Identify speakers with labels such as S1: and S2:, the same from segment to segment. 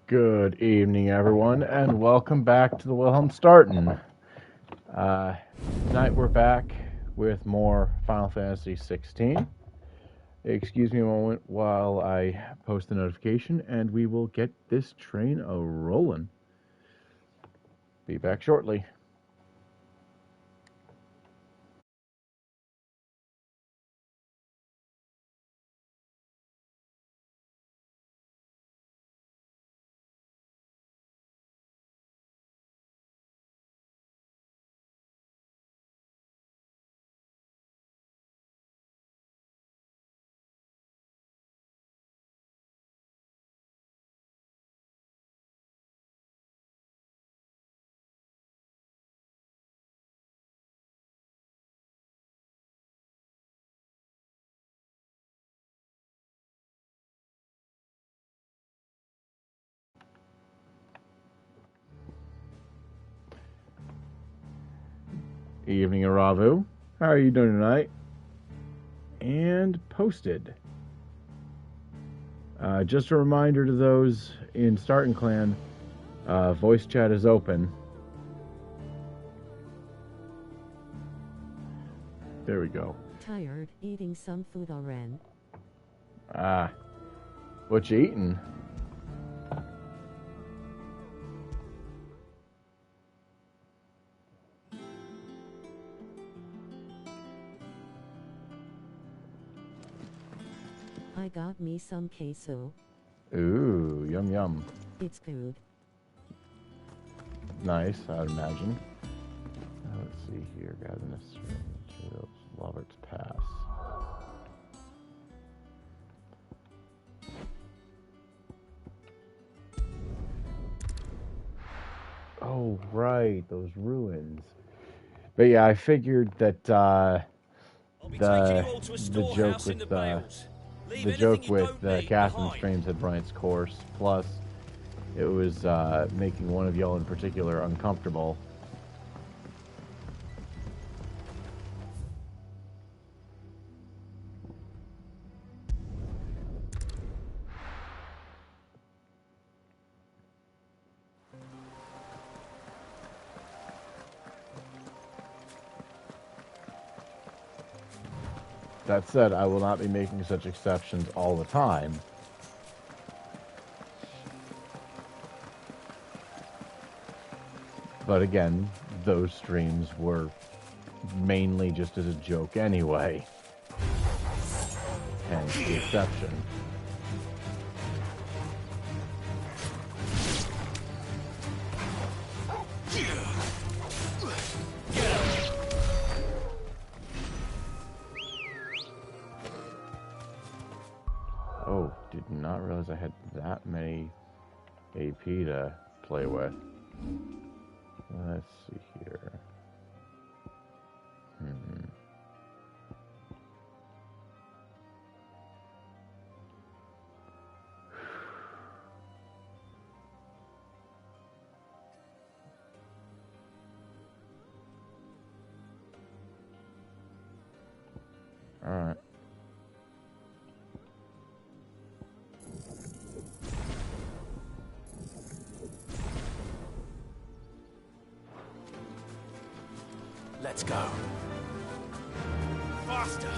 S1: Good evening, everyone, and welcome back to the Wilhelm Starten. Tonight we're back with more Final Fantasy XVI. Excuse me a moment while I post the notification, and we will get this train a-rolling. Be back shortly. Evening, Aravu. How are you doing tonight? And posted. Just a reminder to those in Starten Clan, voice chat is open. There we go.
S2: Tired, eating some food already.
S1: What you eating?
S2: I got me some queso.
S1: Ooh, yum yum.
S2: It's good.
S1: Nice, I'd imagine. Let's see here. Gather necessary materials. Robert's Pass. Oh, right, those ruins. But yeah, I figured that the joke with Catherine Streams had run its course. Plus, it was making one of y'all in particular uncomfortable. That said, I will not be making such exceptions all the time. But again, those streams were mainly just as a joke anyway. Hence the exception. Oh, did not realize I had that many AP to play with. Let's see here. All right.
S3: Let's go. Faster.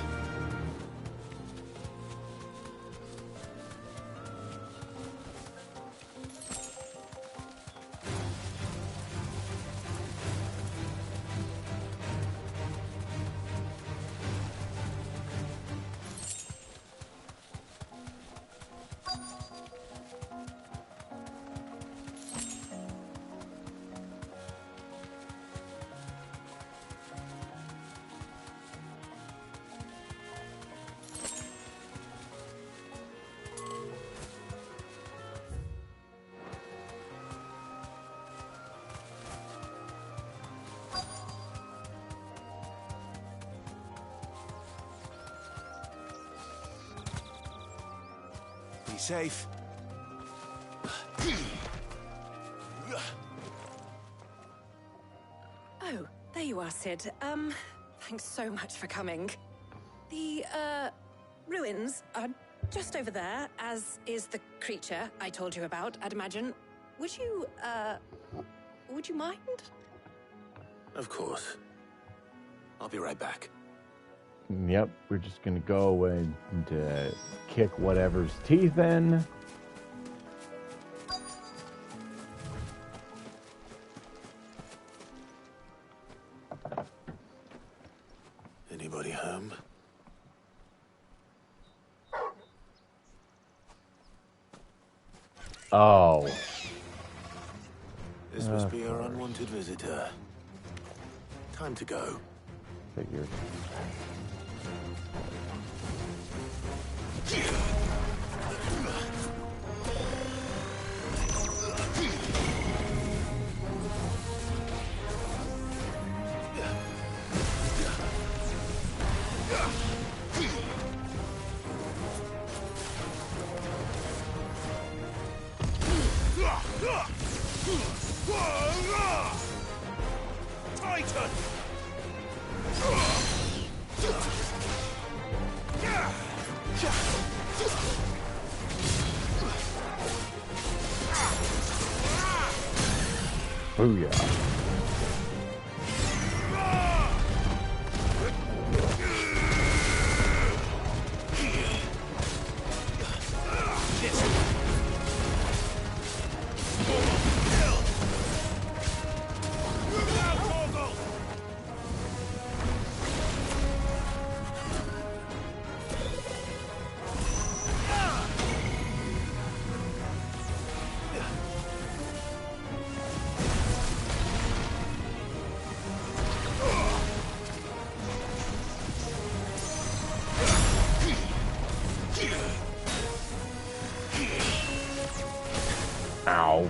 S3: Be safe.
S4: Oh, there you are, Sid. Thanks so much for coming. The, ruins are just over there, as is the creature I told you about, I'd imagine. Would you mind?
S3: Of course. I'll be right back.
S1: Yep, we're just gonna go and kick whatever's teeth in.
S3: Anybody home?
S1: Oh.
S3: This must be our unwanted visitor. Time to go.
S1: Figured.
S3: Titan!
S1: Booyah. Ow.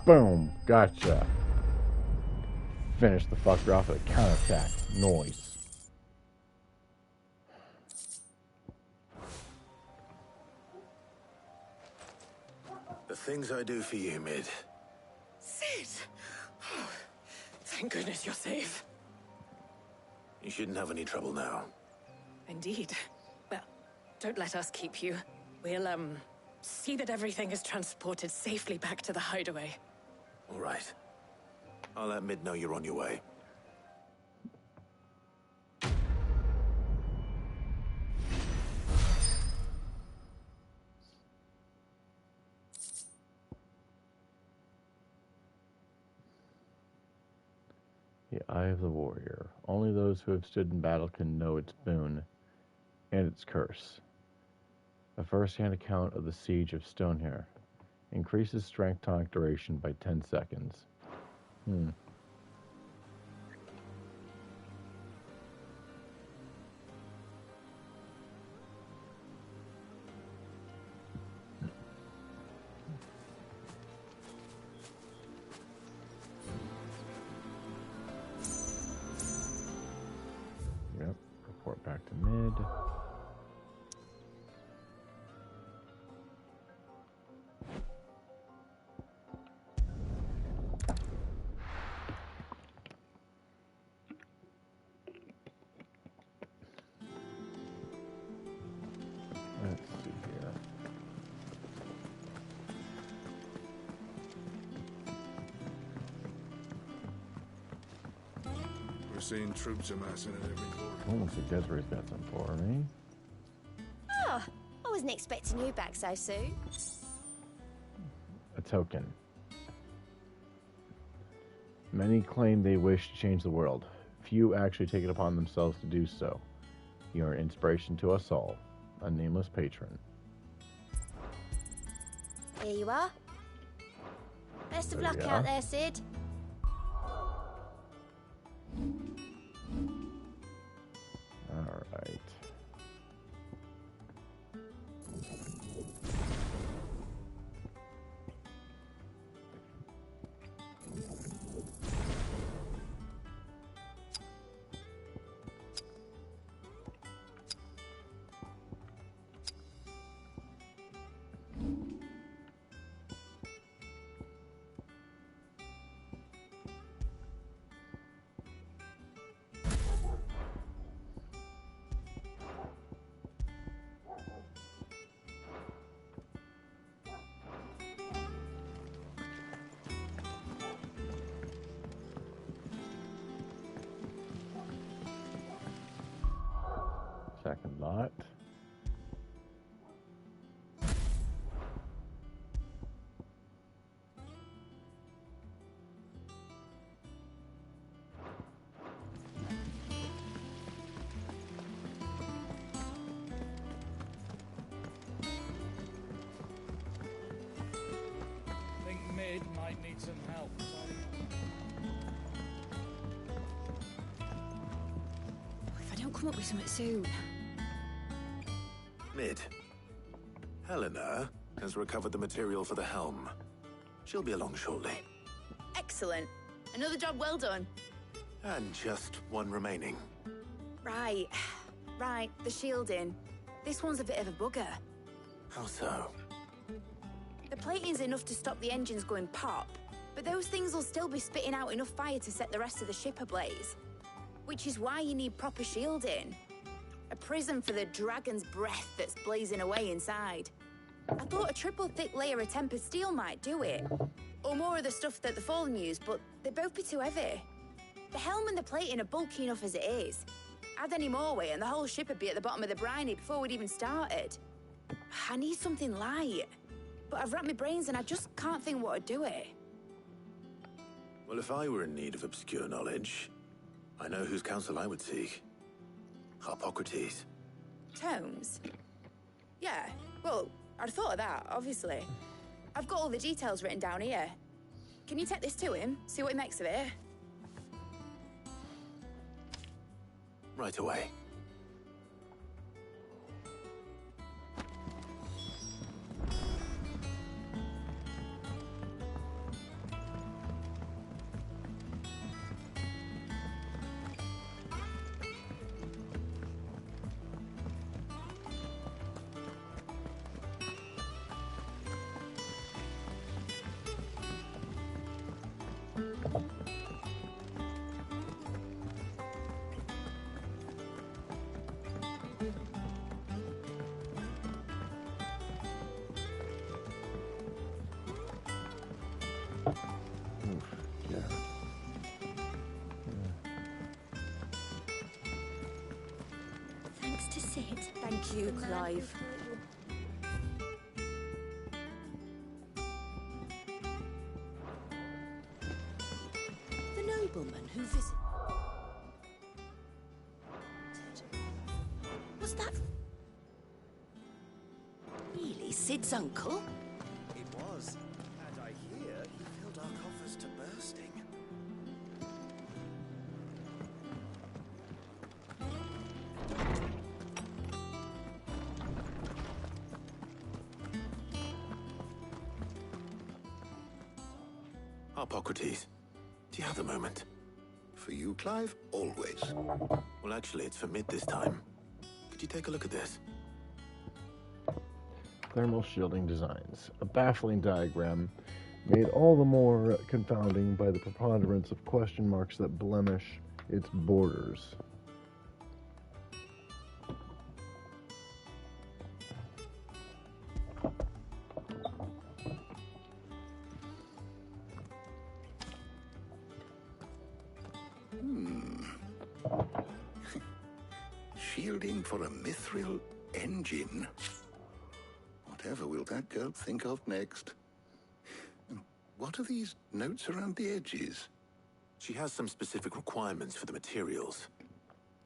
S1: Boom. Gotcha. Finish the fucker off with a counterattack. Noise.
S3: The things I do for you, Mid.
S4: Sid! Oh, thank goodness you're safe.
S3: You shouldn't have any trouble now.
S4: Indeed. Well, don't let us keep you. We'll, see that everything is transported safely back to the hideaway.
S3: All right. I'll let Mid know you're on your way.
S1: The Eye of the Warrior. Only those who have stood in battle can know its boon and its curse. A first-hand account of the siege of Stonehair. Increases strength tonic duration by 10 seconds. Yep, report back to Mid. Let's see here.
S5: We're seeing troops amassing at every corner.
S1: Oh, looks like Desiree's got some for me.
S4: Ah,
S5: wasn't expecting you back so soon.
S1: A token. Many claim they wish to change the world. Few actually take it upon themselves to do so. You are an inspiration to us all. A nameless patron.
S5: Here you are. Best of
S1: There
S5: luck
S1: we
S5: out
S1: are.
S5: there, Sid.
S1: Alright. Second lot.
S6: Think Mid might need some help.
S4: If I don't come up with something soon.
S3: Mid. Helena has recovered the material for the helm. She'll be along shortly.
S5: Excellent. Another job well done.
S3: And just one remaining.
S5: Right. Right, the shielding. This one's a bit of a bugger.
S3: How so?
S5: The plating's enough to stop the engines going pop, but those things will still be spitting out enough fire to set the rest of the ship ablaze. Which is why you need proper shielding. A prism for the dragon's breath that's blazing away inside. I thought a triple thick layer of tempered steel might do it. Or more of the stuff that the Fallen use, but they'd both be too heavy. The helm and the plating are bulky enough as it is. Add any more weight and the whole ship would be at the bottom of the briny before we'd even started. I need something light. But I've racked my brains and I just can't think what would do it.
S3: Well, if I were in need of obscure knowledge, I know whose counsel I would seek. Hippocrates.
S5: Tomes? Yeah, well, I'd thought of that, obviously. I've got all the details written down here. Can you take this to him, see what he makes of it?
S3: Right away.
S1: Yeah.
S5: Thanks to Sid. Thank you, Clive.
S7: The nobleman who visited. Was that really Sid's uncle?
S8: It was. And I hear he filled our coffers to bursting.
S3: Hippocrates, do you have a moment?
S8: For you, Clive, always.
S3: Well, actually, it's for Mid this time. Could you take a look at this?
S1: Thermal shielding designs. A baffling diagram made all the more confounding by the preponderance of question marks that blemish its borders.
S8: Shielding for a mithril engine.
S9: Whatever will that girl think of next? And what are these notes around the edges?
S3: She has some specific requirements for the materials.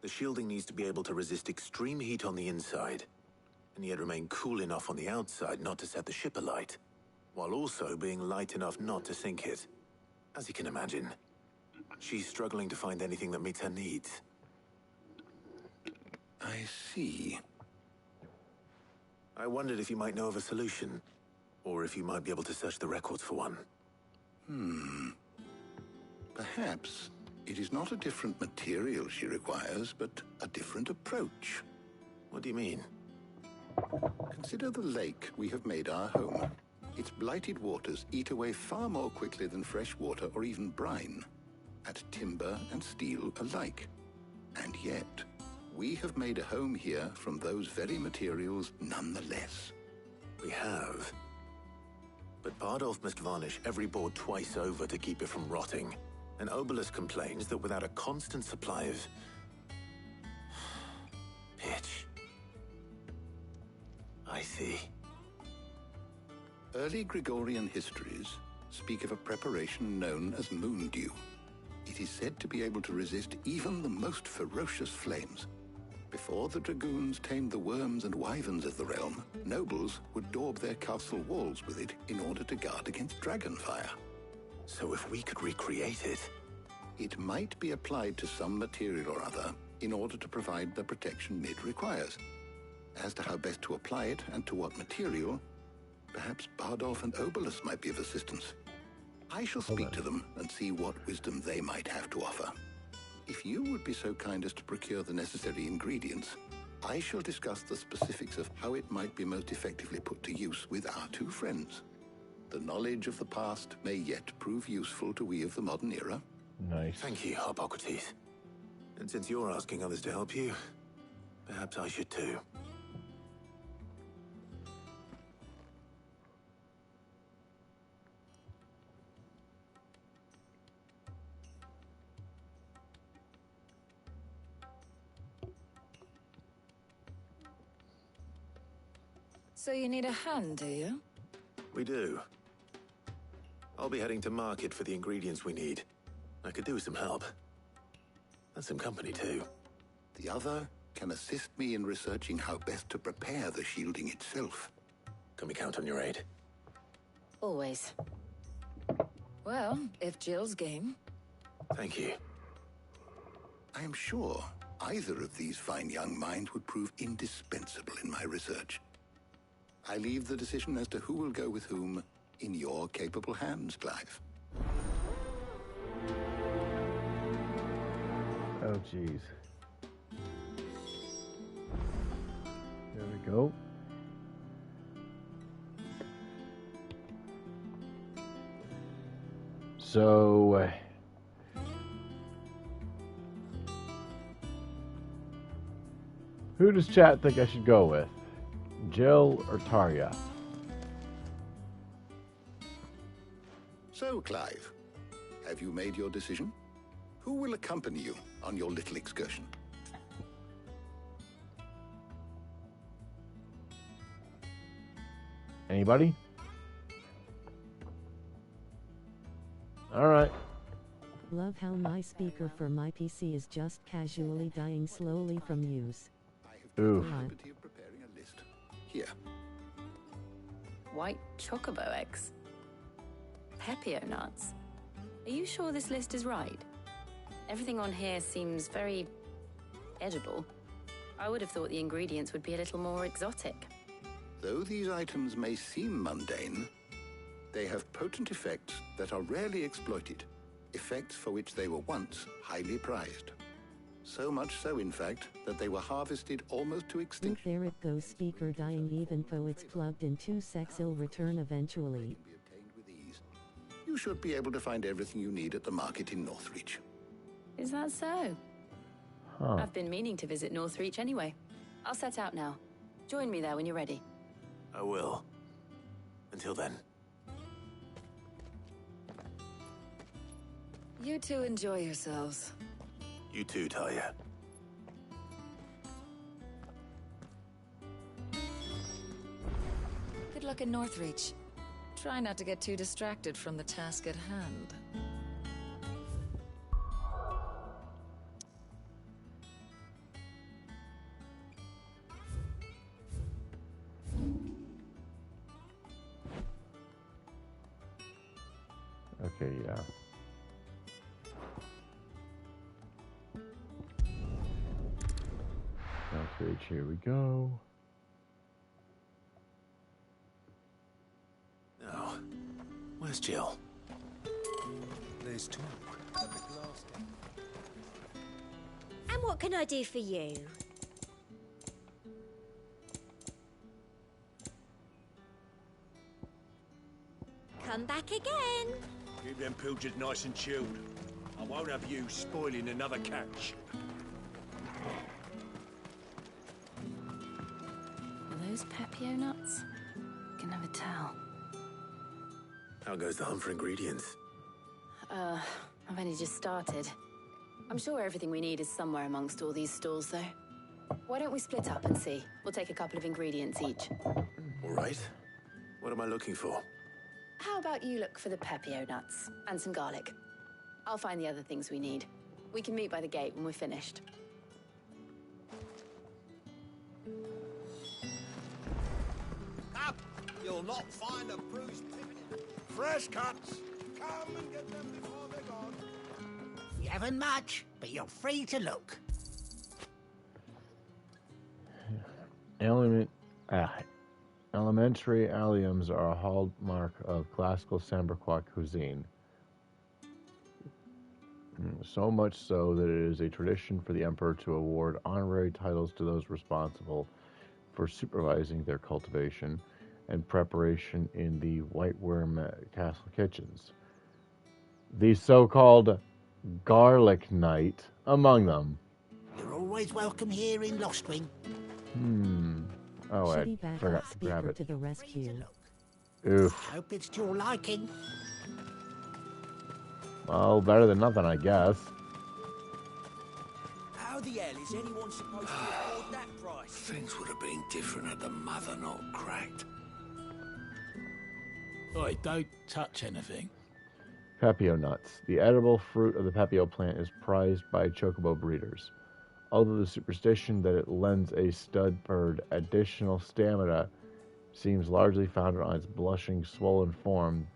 S3: The shielding needs to be able to resist extreme heat on the inside, and yet remain cool enough on the outside not to set the ship alight, while also being light enough not to sink it. As you can imagine, she's struggling to find anything that meets her needs.
S9: I see.
S3: I wondered if you might know of a solution, or if you might be able to search the records for one.
S9: Perhaps it is not a different material she requires, but a different approach.
S3: What do you mean?
S9: Consider the lake we have made our home. Its blighted waters eat away far more quickly than fresh water or even brine, at timber and steel alike. And yet, we have made a home here from those very materials nonetheless.
S3: We have. But Bardolph must varnish every board twice over to keep it from rotting. And Obelus complains that without a constant supply of pitch. I see.
S9: Early Gregorian histories speak of a preparation known as moon dew. It is said to be able to resist even the most ferocious flames. Before the dragoons tamed the worms and wyverns of the realm, nobles would daub their castle walls with it in order to guard against dragon fire.
S3: So if we could recreate it...
S9: It might be applied to some material or other in order to provide the protection Mid requires. As to how best to apply it and to what material, perhaps Bardolph and Obelus might be of assistance. I shall speak to them and see what wisdom they might have to offer. If you would be so kind as to procure the necessary ingredients, I shall discuss the specifics of how it might be most effectively put to use with our two friends. The knowledge of the past may yet prove useful to we of the modern era.
S1: Nice.
S3: Thank you, Harpocrates. And since you're asking others to help you, perhaps I should too.
S4: So you need a hand, do you?
S3: We do. I'll be heading to market for the ingredients we need. I could do with some help. And some company, too.
S9: The other can assist me in researching how best to prepare the shielding itself.
S3: Can we count on your aid?
S4: Always. Well, if Jill's game.
S3: Thank you.
S9: I am sure either of these fine young minds would prove indispensable in my research. I leave the decision as to who will go with whom in your capable hands, Clive.
S1: Oh, jeez. There we go. So, who does chat think I should go with? Jill or Tarja?
S9: So, Clive, have you made your decision? Who will accompany you on your little excursion?
S1: Anybody? All right.
S2: Love how my speaker for my PC is just casually dying slowly from use.
S9: I have taken
S1: Oof.
S9: the liberty of preparing a list. Here.
S10: White chocobo eggs. Pepio nuts. Are you sure this list is right? Everything on here seems very edible. I would have thought the ingredients would be a little more exotic.
S9: Though these items may seem mundane, they have potent effects that are rarely exploited, effects for which they were once highly prized. So much so, in fact, that they were harvested almost to extinction.
S2: There it goes, speaker dying even though it's plugged in 2 secs, it'll return eventually.
S9: Can be obtained with ease. You should be able to find everything you need at the market in Northreach.
S10: Is that so?
S1: Huh.
S10: I've been meaning to visit Northreach anyway. I'll set out now. Join me there when you're ready.
S3: I will. Until then.
S4: You two enjoy yourselves.
S3: You too, Talia.
S4: Good
S11: Good luck in Northreach. Try not to get too distracted from the task at hand.
S1: Okay, yeah. Northridge, here we go.
S3: Now, where's Jill?
S8: There's talk at the glass den.
S12: And what can I do for you? Come back again.
S8: Keep them pilchards nice and chilled. I won't have you spoiling another catch.
S10: Are those Pepio nuts? Can never tell.
S3: How goes the hunt for ingredients?
S10: I've only just started. I'm sure everything we need is somewhere amongst all these stalls, though. Why don't we split up and see? We'll take a couple of ingredients each.
S3: All right. What am I looking for?
S10: How about you look for the Pepio nuts and some garlic? I'll find the other things we need. We can meet by the gate when we're finished.
S8: Up! You'll not find a bruised pivot. Fresh cuts! Come and get them before they're gone.
S13: You haven't much, but you're free to look.
S1: Elementary alliums are a hallmark of classical Samberquois cuisine. So much so that it is a tradition for the emperor to award honorary titles to those responsible for supervising their cultivation and preparation in the White Worm Castle kitchens. The so-called Garlic Knight among them.
S13: You're always welcome here in Lostwing.
S1: Oh, I
S2: Shitty backup
S1: forgot to grab
S2: speaker
S1: it.
S2: to the rescue.
S1: Oof.
S13: Hope it's to your liking.
S1: Well, better than nothing, I guess.
S8: How the hell is anyone supposed to afford that price?
S3: Things would have been different had the mother not cracked.
S6: Oi, don't touch anything.
S1: Pepio nuts. The edible fruit of the Pepio plant is prized by chocobo breeders. Although the superstition that it lends a stud bird additional stamina seems largely founded on its blushing, swollen form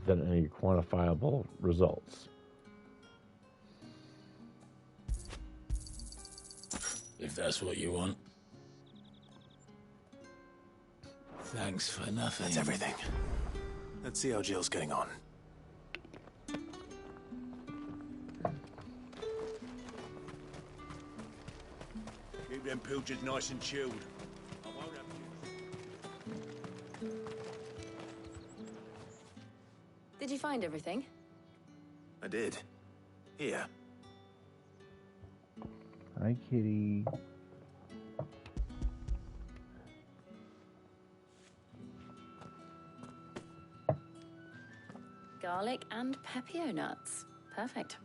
S1: than any quantifiable results.
S6: If that's what you want. Thanks for nothing.
S3: That's everything. Let's see how Jill's getting on.
S8: Keep them pilchards nice and chilled. I won't have you.
S10: Did you find everything?
S3: I did. Here.
S1: Hi, kitty.
S10: Garlic and Pepio nuts. Perfect.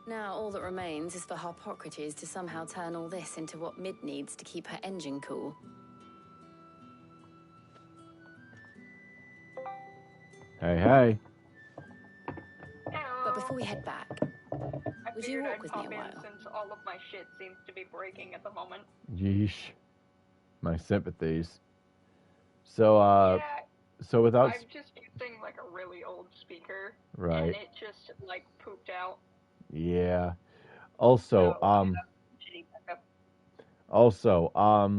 S10: Now all that remains is for Harpocrates to somehow turn all this into what Mid needs to keep her engine cool.
S1: Hey, hey.
S10: But before we head back, would you walk with me a while?
S14: Since all of my shit seems to be breaking at the moment.
S1: Yeesh. My sympathies. So,
S14: Yeah,
S1: so without...
S14: I'm just using like a really old speaker.
S1: Right.
S14: And it just like pooped out.
S1: Yeah. Also,
S14: Shitty backup.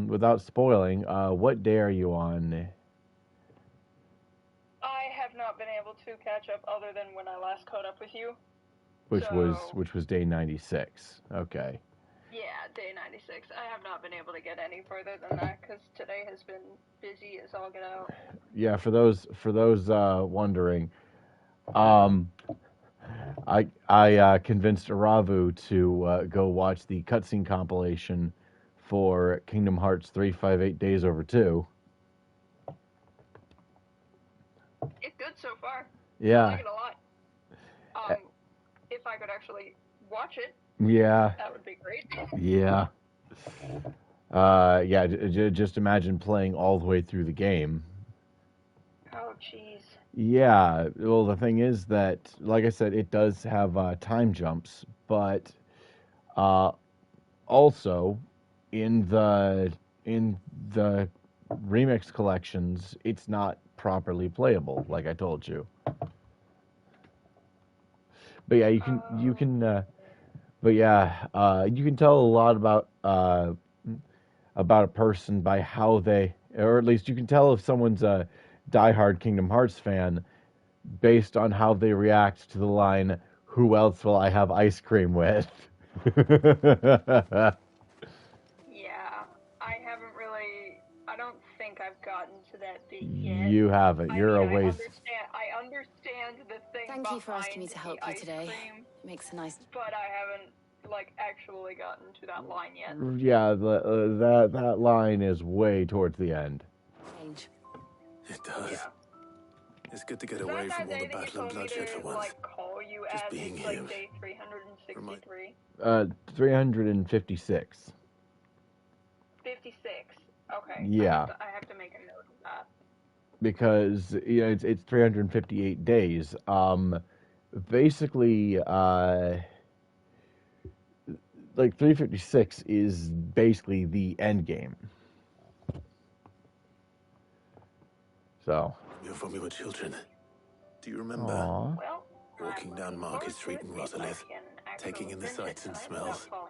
S1: without spoiling, what day are you on?
S14: I have not been able to catch up other than when I last caught up with you.
S1: Which was day 96. Okay.
S14: Yeah, day 96. I have not been able to get any further than that because today has been busy as all get out.
S1: Yeah, for those wondering, I convinced Aravu to go watch the cutscene compilation for Kingdom Hearts 358 Days Over 2.
S14: It's good so far.
S1: Yeah.
S14: I like it a lot. If I could actually watch it,
S1: Yeah.
S14: that would be great.
S1: Yeah. Yeah, just imagine playing all the way through the game.
S14: Oh, jeez.
S1: Yeah, well, the thing is that, like I said, it does have time jumps, but also in the remix collections, it's not properly playable, like I told you. But yeah, you can tell a lot about a person by how they, or at least you can tell if someone's a diehard Kingdom Hearts fan based on how they react to the line, "Who else will I have ice cream with?"
S14: Yeah, I don't think I've gotten to that bit yet.
S1: You haven't. You're a ways.
S14: I understand the thing
S10: Thank you for asking me to help you
S14: ice
S10: today.
S14: cream,
S10: It makes a nice...
S14: but I haven't, like, actually gotten to that line yet.
S1: Yeah, that line is way towards the end.
S10: Change.
S3: It does.
S14: Yeah.
S3: It's good to get away from all the battle and bloodshed for once.
S14: Like, call you
S3: Just
S14: as,
S3: being
S14: like,
S3: here.
S14: day 363?
S1: 356.
S14: 56. Okay.
S1: Yeah.
S14: I have to make a note of that.
S1: Because it's 358 days. Basically, like 356 is basically the end game. So.
S3: When we were children, do you remember walking down Market Street in Rosalith, taking in the sights and smells?
S10: How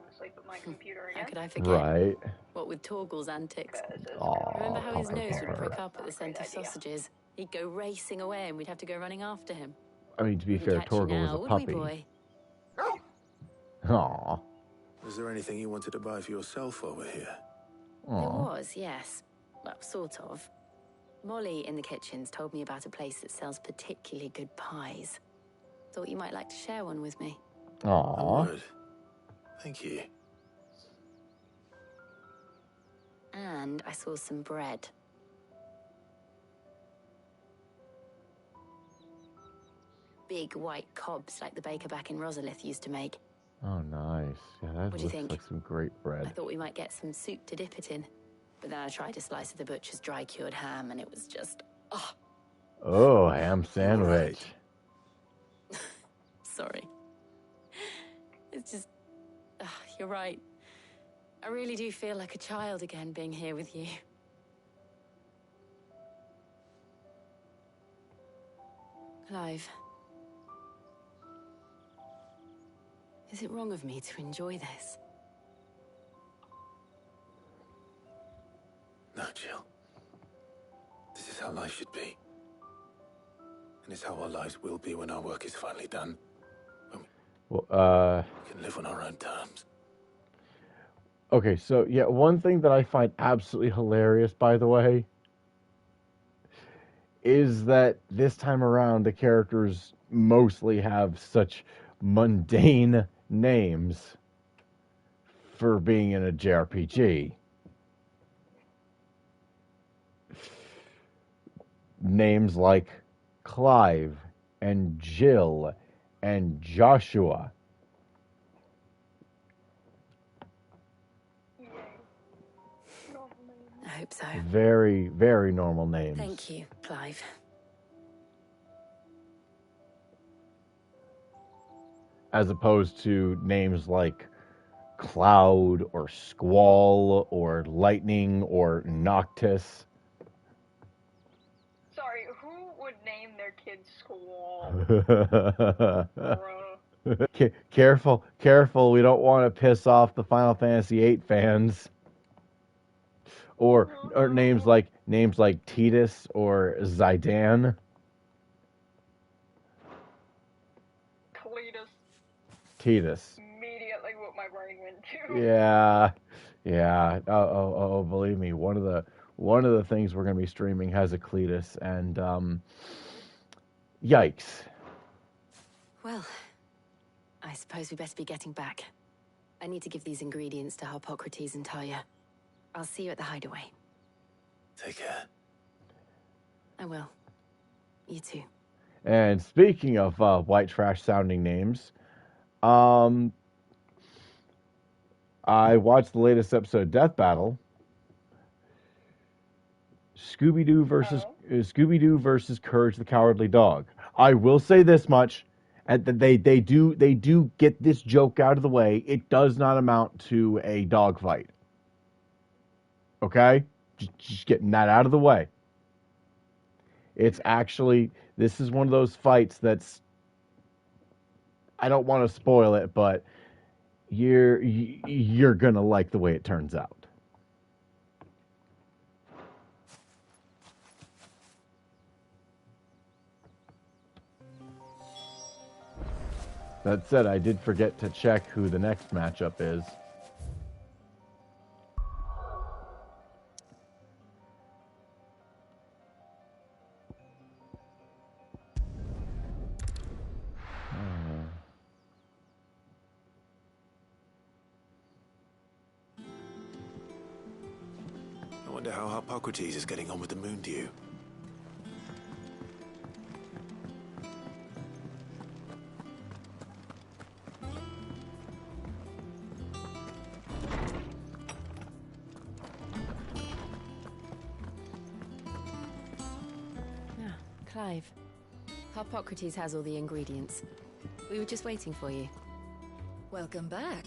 S10: could I forget?
S1: Right.
S10: What with Torgal's antics.
S1: Aww,
S10: Remember how his nose would
S1: Pepper.
S10: prick up at the scent of sausages? He'd go racing away and we'd have to go running after him.
S1: I mean, to be fair,
S10: Catch you
S1: Torgal
S10: now,
S1: was a
S10: would we,
S1: puppy.
S10: boy?
S1: Aww.
S3: Was there anything you wanted to buy for yourself while we're here?
S10: There was, yes. Well, sort of. Molly in the kitchens told me about a place that sells particularly good pies. Thought you might like to share one with me.
S1: Aww.
S3: Good. Thank you.
S10: And I saw some bread. Big white cobs like the baker back in Rosalith used to make.
S1: Oh, nice. Yeah, that
S10: What do you
S1: looks
S10: think?
S1: like some great
S10: I
S1: bread.
S10: thought we might get some soup to dip it in. But then I tried a slice of the butcher's dry-cured ham and it was just... oh,
S1: Oh, ham sandwich.
S10: sorry. It's just... you're right. I really do feel like a child again being here with you. Clive. Is it wrong of me to enjoy this?
S3: No, Jill. This is how life should be. And it's how our lives will be when our work is finally done.
S1: Well,
S3: We can live on our own terms.
S1: Okay, so yeah, one thing that I find absolutely hilarious, by the way, is that this time around the characters mostly have such mundane names for being in a JRPG. Names like Clive and Jill and Joshua.
S10: I hope so.
S1: Very, very normal names.
S10: Thank you, Clive.
S1: As opposed to names like Cloud or Squall or Lightning or Noctis.
S14: Sorry, who would name their kid Squall?
S1: Careful, careful, we don't want to piss off the Final Fantasy VIII fans. Or names like Titus or Zidane. Titus.
S14: Immediately what my brain went to.
S1: Yeah. Oh, believe me, one of the things we're gonna be streaming has a Cletus, and yikes.
S10: Well, I suppose we best be getting back. I need to give these ingredients to Harpocrates and Talia. I'll see you at the hideaway.
S3: Take care.
S10: I will. You too.
S1: And speaking of white trash sounding names, I watched the latest episode of Death Battle, Scooby-Doo versus Courage the Cowardly Dog. I will say this much, and that they do get this joke out of the way. It does not amount to a dog fight. Okay? Just getting that out of the way. It's actually, this is one of those fights that's, I don't want to spoil it, but you're gonna like the way it turns out. That said, I did forget to check who the next matchup is.
S3: I wonder how Hippocrates is getting on with the moon dew.
S10: Clive, Hippocrates has all the ingredients. We were just waiting for you.
S11: Welcome back.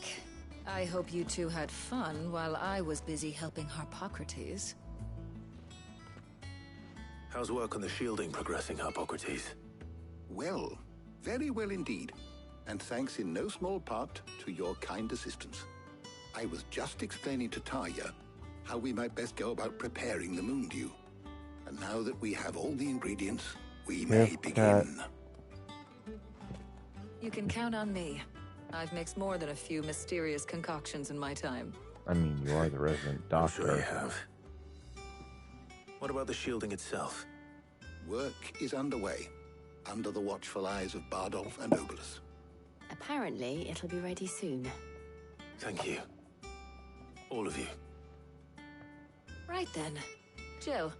S11: I hope you two had fun while I was busy helping Hippocrates.
S3: How's work on the shielding progressing, Hippocrates?
S9: Well, very well indeed. And thanks in no small part to your kind assistance. I was just explaining to Tarja how we might best go about preparing the moon dew. And now that we have all the ingredients, we may begin.
S11: You can count on me. I've mixed more than a few mysterious concoctions in my time.
S1: I mean, you are the resident doctor.
S3: I'm sure you have. What about the shielding itself?
S9: Work is underway, under the watchful eyes of Bardolph and Obolus.
S10: Apparently, it'll be ready soon.
S3: Thank you. All of you.
S11: Right then. Jill,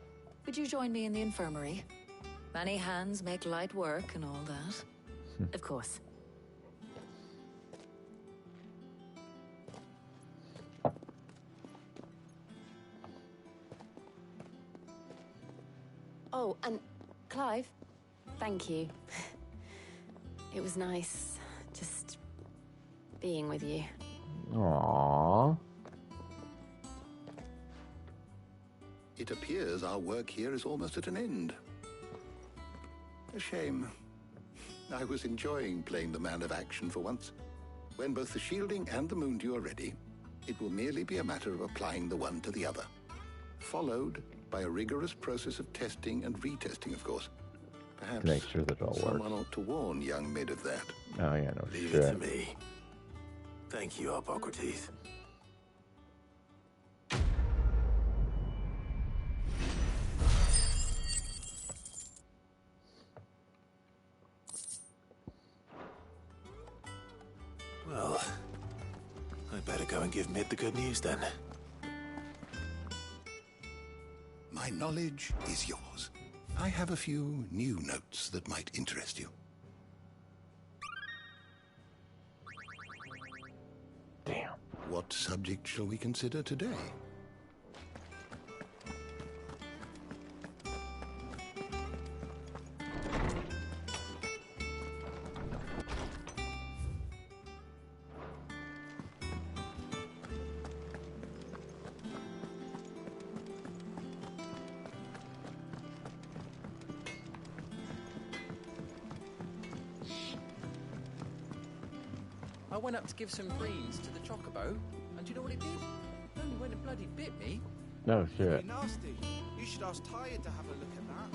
S11: would you join me in the infirmary? Many hands make light work and all that.
S10: Of course. Oh, and Clive, thank you. It was nice just being with you.
S1: Aww.
S9: It appears our work here is almost at an end. A shame. I was enjoying playing the man of action for once. When both the shielding and the moon dew are ready, it will merely be a matter of applying the one to the other, followed by a rigorous process of testing and retesting, of course. Perhaps
S1: to make sure that it all
S9: someone
S1: works.
S9: ought to warn young Mid of that.
S1: Oh yeah, no
S3: Leave
S1: shit.
S3: it to me. Thank you, Hippocrates. Well, I better go and give Mid the good news then.
S9: My knowledge is yours. I have a few new notes that might interest you.
S1: Damn.
S9: What subject shall we consider today?
S15: I went up to give some greens to the chocobo, and do you know what it did? It only went and bloody bit me.
S1: No shit.
S8: Pretty nasty. You should ask Tyre to have a look at that.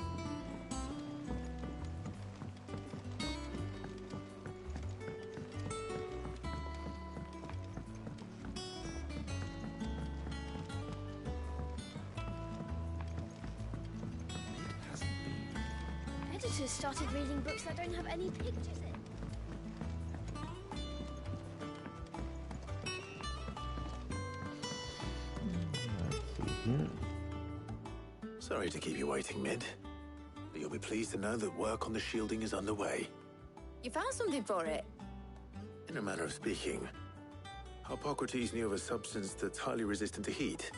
S16: Editors started reading books that don't have any pictures in.
S3: Sorry to keep you waiting, Mid. But you'll be pleased to know that work on the shielding is underway.
S5: You found something for it?
S3: In a manner of speaking, Hippocrates knew of a substance that's highly resistant to heat.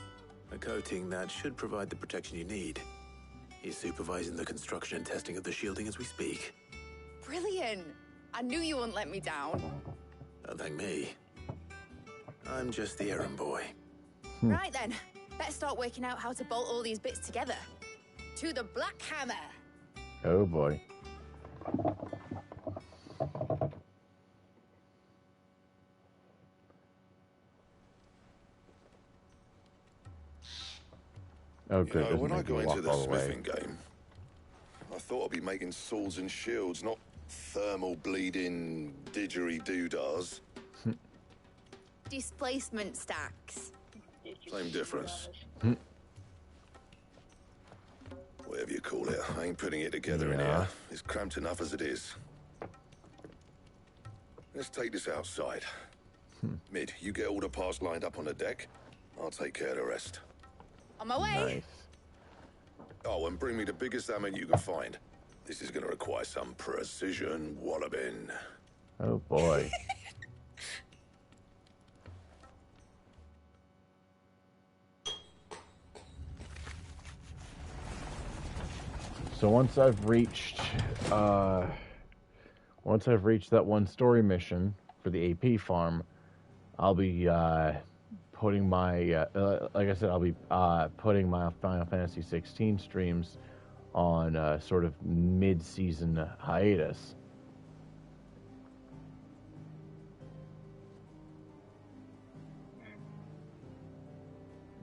S3: A coating that should provide the protection you need. He's supervising the construction and testing of the shielding as we speak.
S5: Brilliant! I knew you wouldn't let me down.
S3: Don't thank me. I'm just the errand boy.
S5: Right then, let's start working out how to bolt all these bits together. To the Black Hammer!
S1: Oh boy. Oh, good.
S8: You know, when I
S1: Doesn't
S8: got
S1: make me
S8: into
S1: walk
S8: the
S1: all the way.
S8: smithing game, I thought I'd be making swords and shields, not thermal bleeding didgeridoo-dahs.
S5: Displacement stacks.
S8: Same difference. Whatever you call it, I ain't putting it together in here. It's cramped enough as it is. Let's take this outside. Mid, you get all the parts lined up on the deck. I'll take care of the rest.
S5: On my way.
S1: Nice.
S8: Oh, and bring me the biggest hammer you can find. This is going to require some precision walloping.
S1: Oh boy. So once I've reached that one story mission for the AP farm, I'll be putting my like I said, I'll be putting my Final Fantasy 16 streams on sort of mid-season hiatus.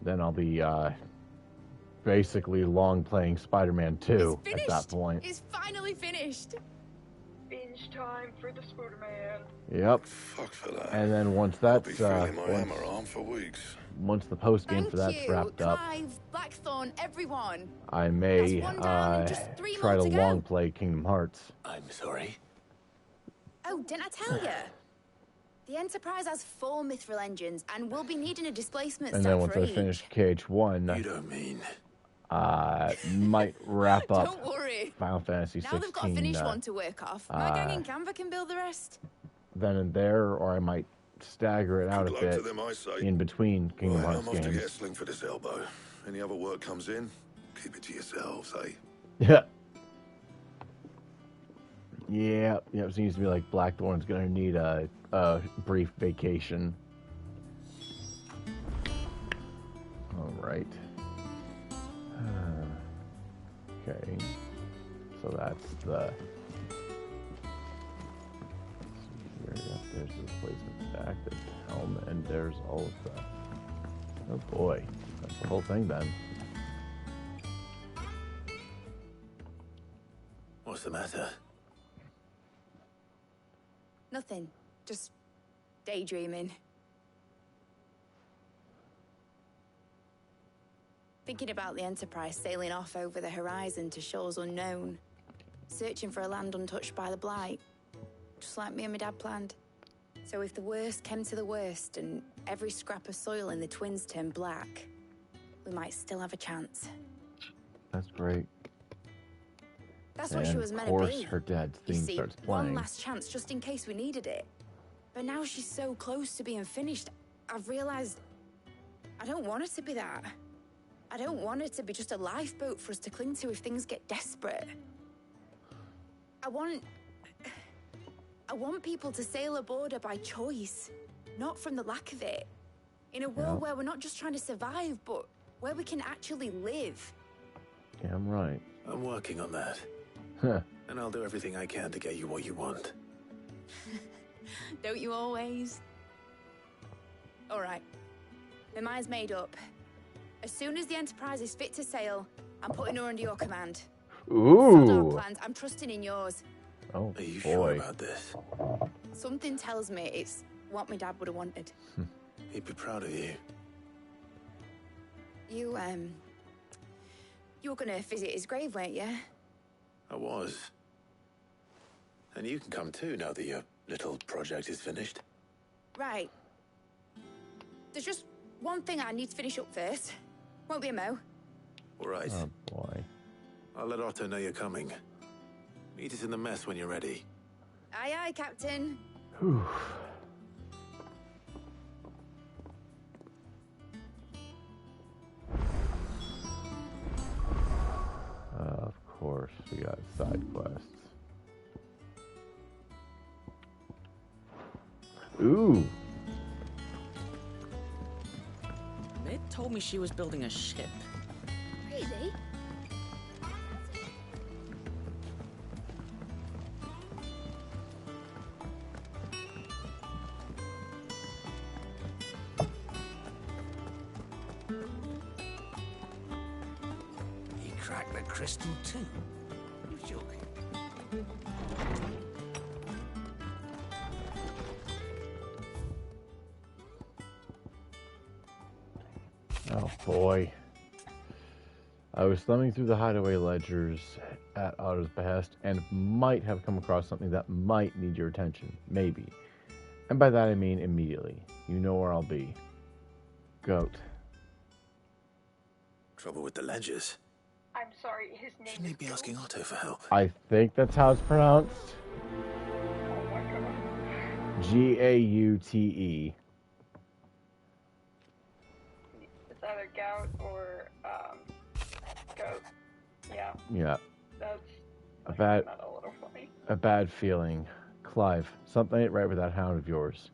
S1: Then I'll be basically long playing Spider-Man 2 at that point.
S5: It's finally finished.
S14: Binge time for the Spider-Man.
S1: Yep.
S8: Fuck for that.
S1: And then once
S8: I'll
S1: that's
S8: be feeling my hammer arm for weeks.
S1: once the post game for that's wrapped up,
S5: Clive, Blackthorn, everyone.
S1: I may
S5: That's one down and just 3
S1: try
S5: more
S1: to
S5: to go.
S1: long play Kingdom Hearts.
S3: I'm sorry.
S5: Oh, didn't I tell you? The Enterprise has 4 mithril engines, and we'll be needing a displacement
S1: And
S5: stack
S1: then once
S5: for
S1: I
S5: each.
S1: finish KH1,
S3: You don't mean...
S1: might wrap up
S5: Don't worry.
S1: Final Fantasy 16.
S5: Now they've got a finished one to work off. My gang in Canva can build the rest.
S1: Then and there, or I might stagger it out
S8: Good
S1: a
S8: luck
S1: bit
S8: to them, I say.
S1: in between Kingdom
S8: Right,
S1: Hearts
S8: I'm off to get a
S1: games.
S8: sling for this elbow. Any other work comes in, keep it to yourselves, eh?
S1: Yeah. Yeah, it seems to be like Blackthorn's gonna need a brief vacation. All right. Okay. So that's the. Here, yep, there's the replacement stack, the helm, and there's all of the. Oh boy, that's the whole thing then.
S3: What's the matter?
S5: Nothing. Just daydreaming. Thinking about the Enterprise sailing off over the horizon to shores unknown, searching for a land untouched by the Blight, just like me and my dad planned. So if the worst came to the worst and every scrap of soil in the Twins turned black, we might still have a chance.
S1: That's great.
S5: That's what she was meant
S1: of
S5: to
S1: course,
S5: be.
S1: her dad's
S5: You
S1: theme
S5: see,
S1: starts
S5: one
S1: playing.
S5: last chance just in case we needed it. But now she's so close to being finished, I've realized I don't want it to be that. I don't want it to be just a lifeboat for us to cling to if things get desperate. I want people to sail aboard her by choice, not from the lack of it. In a world where we're not just trying to survive, but where we can actually live.
S1: Yeah, I'm right.
S3: I'm working on that.
S1: Huh.
S3: And I'll do everything I can to get you what you want.
S5: Don't you always? All right. My mind's made up. As soon as the Enterprise is fit to sail, I'm putting her under your command. Sod our
S1: Ooh.
S5: plans. I'm trusting in yours.
S1: Oh
S3: Are you
S1: boy.
S3: sure about this?
S5: Something tells me it's what my dad would have wanted.
S3: He'd be proud of you.
S5: You were gonna visit his grave, weren't you?
S3: I was. And you can come too now that your little project is finished.
S5: Right. There's just one thing I need to finish up first. Won't be a mo.
S3: All right.
S1: Oh boy.
S3: I'll let Otto know you're coming. Meet us in the mess when you're ready.
S5: Aye, aye, Captain.
S1: Whew. we got? Side quests. Ooh.
S17: Mid told me she was building a ship.
S16: Really?
S13: He cracked the crystal too. You're joking.
S1: Oh boy. I was thumbing through the hideaway ledgers at Otto's behest and might have come across something that might need your attention. Maybe. And by that I mean immediately. You know where I'll be. Goat.
S3: Trouble with the ledgers.
S14: I'm sorry, his name
S3: Shouldn't he be asking Otto for help?
S1: I think that's how it's pronounced.
S14: Oh my god.
S1: Gaute.
S14: It's either gout or goat. Yeah.
S1: Yeah.
S14: That's
S1: A bad,
S14: not a little funny.
S1: a bad feeling. Clive, something ain't right with that hound of yours.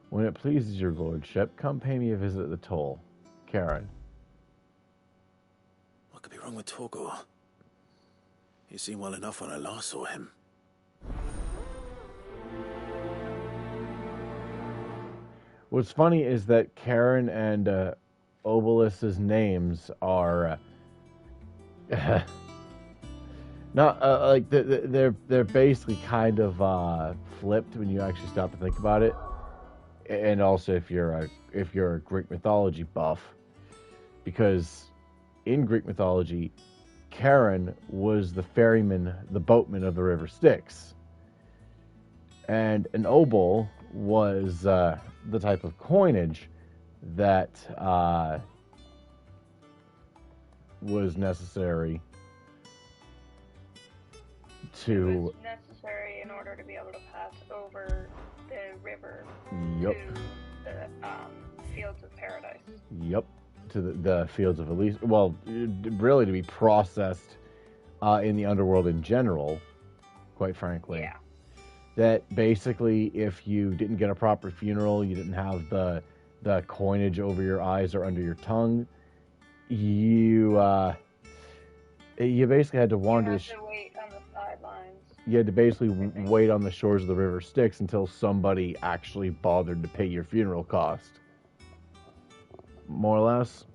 S1: When it pleases your lordship, come pay me a visit at the toll. Karen.
S3: What could be wrong with Torgor? He seemed well enough when I last saw him.
S1: What's funny is that Karen and Obelisc's names are not like they're basically kind of flipped when you actually stop to think about it. And also, if you're a Greek mythology buff, because in Greek mythology, Karen was the ferryman, the boatman of the River Styx, and an obol was the type of coinage that was necessary to.
S14: It was necessary in order to be able to pass over the river
S1: Yep.
S14: to the fields of paradise.
S1: Yep, to the fields of Elysium. Well, really to be processed in the underworld in general, quite frankly.
S14: Yeah.
S1: That basically, if you didn't get a proper funeral, you didn't have the coinage over your eyes or under your tongue, you basically had to wander.
S14: You had to wait on the sidelines.
S1: You had to basically wait on the shores of the River Styx until somebody actually bothered to pay your funeral cost. More or less.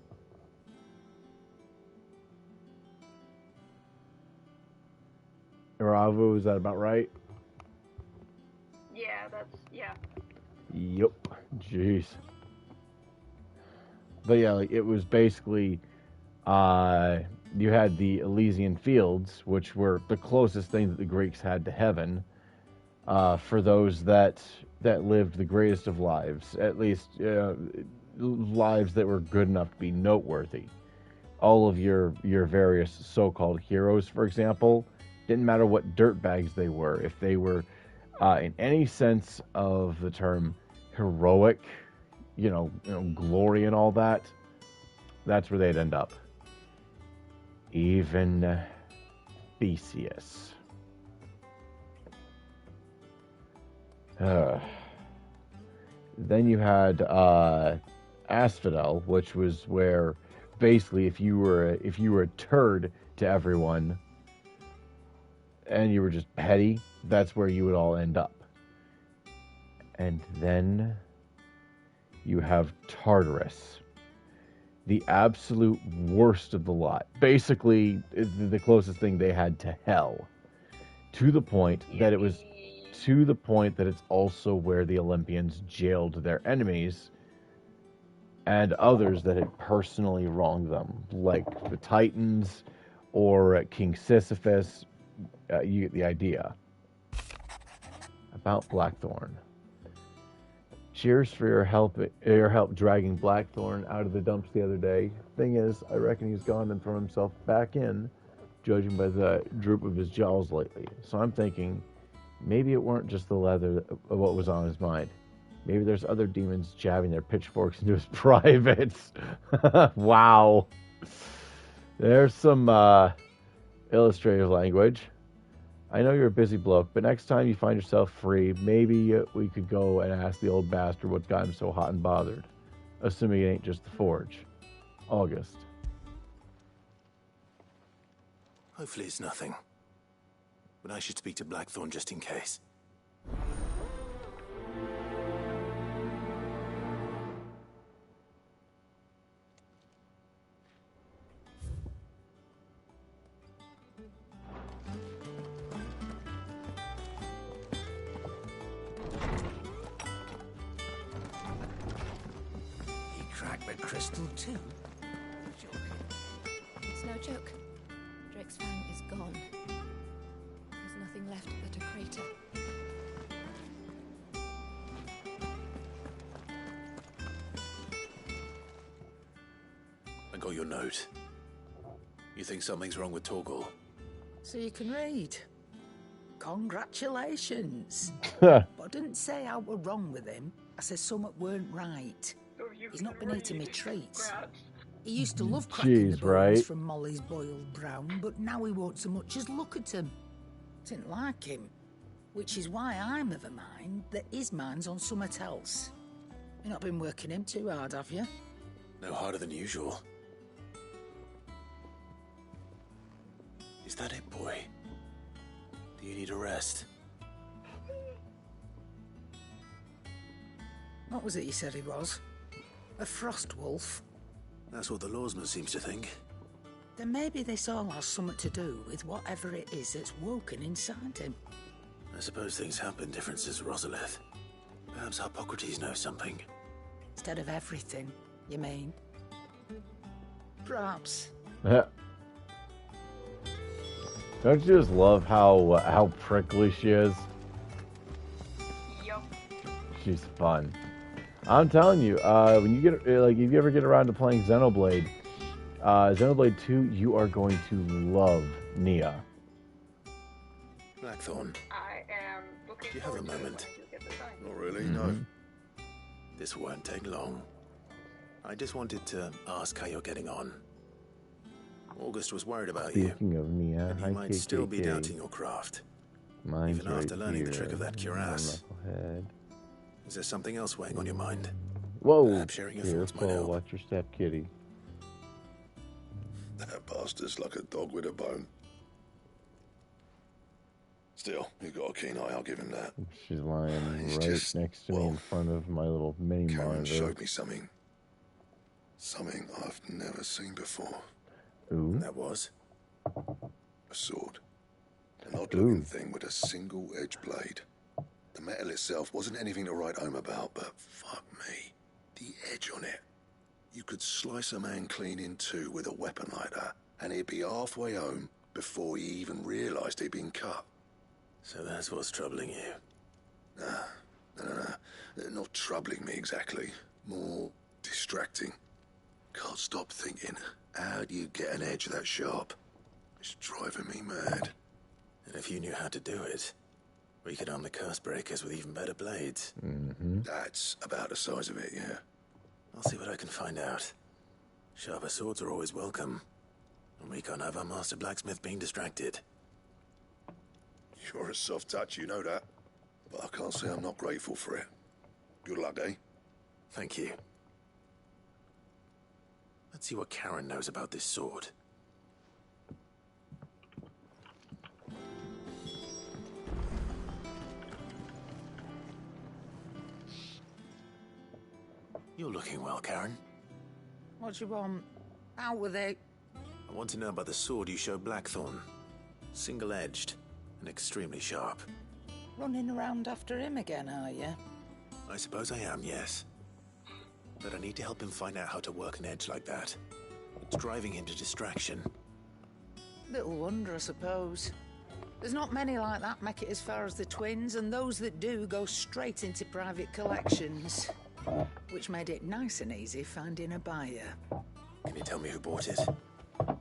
S1: Ravu, is that about right?
S14: Yeah, yeah.
S1: Yep. Jeez. But yeah, like it was basically you had the Elysian fields, which were the closest thing that the Greeks had to heaven, for those that lived the greatest of lives, at least lives that were good enough to be noteworthy. All of your various so-called heroes, for example, didn't matter what dirtbags they were. If they were, in any sense of the term, heroic, glory and all that, that's where they'd end up. Even Theseus. Then you had Asphodel, which was where basically if you were a turd to everyone and you were just petty, that's where you would all end up. And then you have Tartarus, the absolute worst of the lot. Basically, the closest thing they had to hell, to the point that it's also where the Olympians jailed their enemies and others that had personally wronged them, like the Titans or King Sisyphus. You get the idea. About Blackthorn. Cheers for your help dragging Blackthorn out of the dumps the other day. Thing is, I reckon he's gone and thrown himself back in, judging by the droop of his jaws lately. So I'm thinking, maybe it weren't just the leather of what was on his mind. Maybe there's other demons jabbing their pitchforks into his privates. Wow. There's some Illustrative language. I know you're a busy bloke, but next time you find yourself free, maybe we could go and ask the old bastard what's got him so hot and bothered. Assuming it ain't just the forge. August.
S3: Hopefully it's nothing. But I should speak to Blackthorn just in case.
S13: He cracked the crystal too.
S5: It's no joke. Drake's fang is gone. There's nothing left but a crater.
S3: I got your note. You think something's wrong with Torgal?
S13: So you can read. Congratulations. But I didn't say I were wrong with him. I said something weren't right. He's not been eating me treats. He used to love cracking the bones from Molly's boiled brown, but now he won't so much as look at him. Didn't like him. Which is why I'm of a mind that his mind's on something else. You've not been working him too hard, have you?
S3: No harder than usual. Is that it, boy? Do you need a rest?
S13: What was it you said he was? A frost wolf?
S3: That's what the lawsman seems to think.
S13: Then maybe this all has something to do with whatever it is that's woken inside him.
S3: I suppose things have been different since Rosalith. Perhaps Hippocrates knows something.
S13: Instead of everything, you mean? Perhaps.
S1: Don't you just love how prickly she is?
S14: Yup.
S1: She's fun. I'm telling you, when you get if you ever get around to playing Xenoblade, Xenoblade 2, you are going to love Nia.
S3: Blackthorn.
S14: I am looking
S3: Do you have a
S14: forward to it
S3: moment?
S14: when you get the sign.
S3: Not really, no. This won't take long. I just wanted to ask how you're getting on. August was worried about you.
S1: Speaking of Nia,
S3: And he might still be doubting your craft.
S1: Mine's
S3: Even after
S1: right
S3: learning the
S1: here.
S3: trick of that cuirass.
S1: Knucklehead.
S3: Is there something else weighing on your mind?
S1: Whoa!
S3: Perhaps sharing your thoughts might help.
S1: Watch your step, kitty.
S18: That bastard's like a dog with a bone. Still, he's got a keen eye, I'll give him that.
S1: She's lying
S18: He's
S1: right
S18: just,
S1: next to me in front of my little mini
S18: Karen
S1: monitor.
S18: showed me something. Something I've never seen before.
S1: Ooh.
S3: And that was?
S18: A sword. An odd-looking thing with a single-edged blade. The metal itself wasn't anything to write home about, but fuck me. The edge on it. You could slice a man clean in two with a weapon like that, and he'd be halfway home before he even realised he'd been cut.
S3: So that's what's troubling you.
S18: No. Not troubling me exactly. More distracting. Can't stop thinking, how do you get an edge that sharp? It's driving me mad.
S3: And if you knew how to do it, we could arm the curse breakers with even better blades.
S18: That's about the size of it, yeah.
S3: I'll see what I can find out. Sharper swords are always welcome. And we can't have our master blacksmith being distracted.
S18: You're a soft touch, you know that. But I can't say I'm not grateful for it. Good luck, eh?
S3: Thank you. Let's see what Karen knows about this sword. You're looking well, Karen.
S13: What do you want? Out with it.
S3: I want to know about the sword you showed Blackthorn. Single-edged and extremely sharp.
S13: Running around after him again, are you?
S3: I suppose I am, yes. But I need to help him find out how to work an edge like that. It's driving him to distraction.
S13: Little wonder, I suppose. There's not many like that make it as far as the twins, and those that do go straight into private collections. Which made it nice and easy finding a buyer.
S3: Can you tell me who bought it?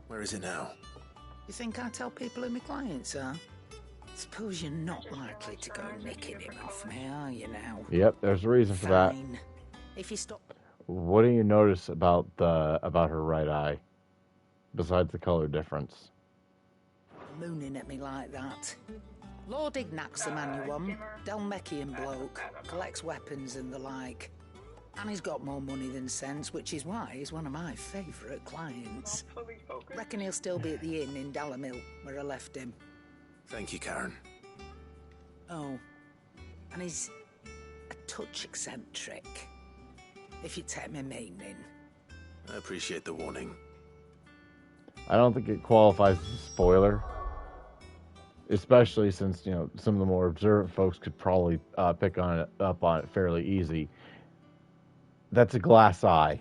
S3: Where is it now?
S13: You think I tell people who my clients are? Suppose you're not likely to go nicking him off me, are you now?
S1: Yep, there's a reason for that.
S13: Fine. If you stop...
S1: What do you notice about her right eye? Besides the color difference.
S13: mooning at me like that. Lord Ignac's the man you want. Dalmekian bloke, collects weapons and the like. And he's got more money than sense, which is why he's one of my favourite clients. Reckon he'll still be at the inn in Dalamil, where I left him.
S3: Thank you, Karen.
S13: Oh, and he's a touch eccentric, if you take my meaning.
S3: I appreciate the warning.
S1: I don't think it qualifies as a spoiler. Especially since, you know, some of the more observant folks could probably pick up on it fairly easy. That's a glass eye.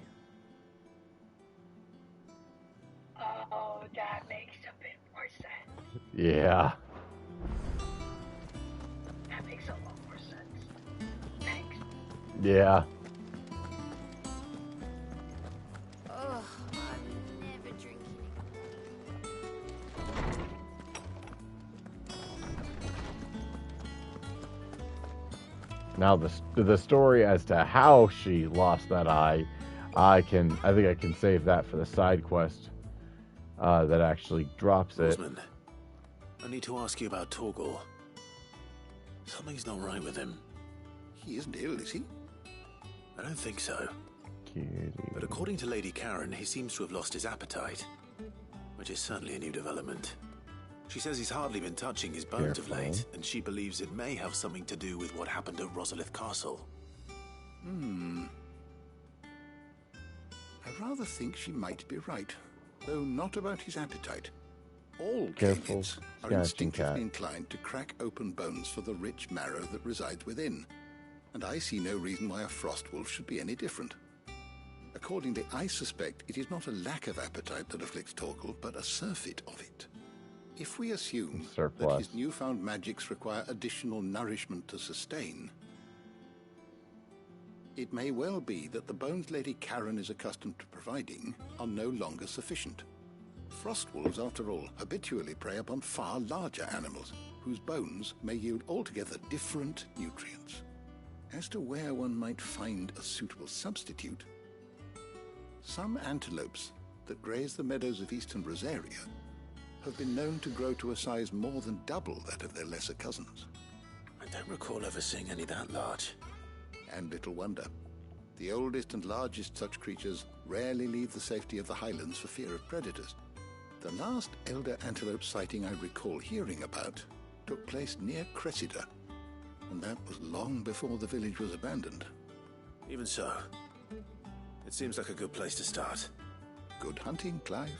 S14: Oh, that makes a bit more sense.
S1: Yeah.
S14: That makes a lot more sense. Thanks.
S1: Yeah.
S16: Oh, I'm never drinking.
S1: Now the story as to how she lost that eye, I think I can save that for the side quest that actually drops it.
S3: Osmond, I need to ask you about Torgal. Something's not right with him.
S9: He isn't ill, is he?
S3: I don't think so.
S1: Cutie.
S3: But according to Lady Karen, he seems to have lost his appetite, which is certainly a new development. She says he's hardly been touching his bones of late, and she believes it may have something to do with what happened at Rosalith Castle.
S9: I rather think she might be right, though not about his appetite. All
S1: Careful,
S9: Kalids are
S1: scratching
S9: instinctively
S1: cat.
S9: inclined to crack open bones for the rich marrow that resides within, and I see no reason why a frost wolf should be any different. Accordingly, I suspect it is not a lack of appetite that afflicts Torgal, but a surfeit of it. If we assume that his newfound magics require additional nourishment to sustain, it may well be that the bones Lady Karen is accustomed to providing are no longer sufficient. Frostwolves, after all, habitually prey upon far larger animals, whose bones may yield altogether different nutrients. As to where one might find a suitable substitute, some antelopes that graze the meadows of eastern Rosaria have been known to grow to a size more than double that of their lesser cousins.
S3: I don't recall ever seeing any that large.
S9: And little wonder. The oldest and largest such creatures rarely leave the safety of the highlands for fear of predators. The last elder antelope sighting I recall hearing about took place near Cressida, and that was long before the village was abandoned.
S3: Even so, it seems like a good place to start.
S9: Good hunting, Clive.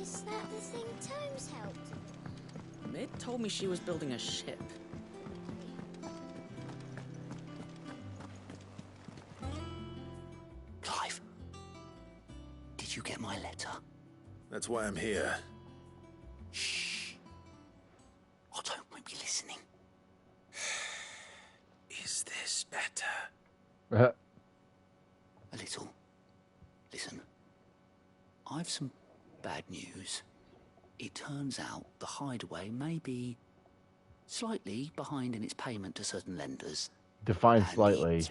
S16: Is that the thing Tomes helped?
S17: Mid told me she was building a ship.
S19: Clive, did you get my letter?
S3: That's why I'm here.
S19: Shh. Otto won't be listening.
S3: Is this better?
S19: A little. Listen, I've some bad news. It turns out the hideaway may be slightly behind in its payment to certain lenders.
S1: Define slightly.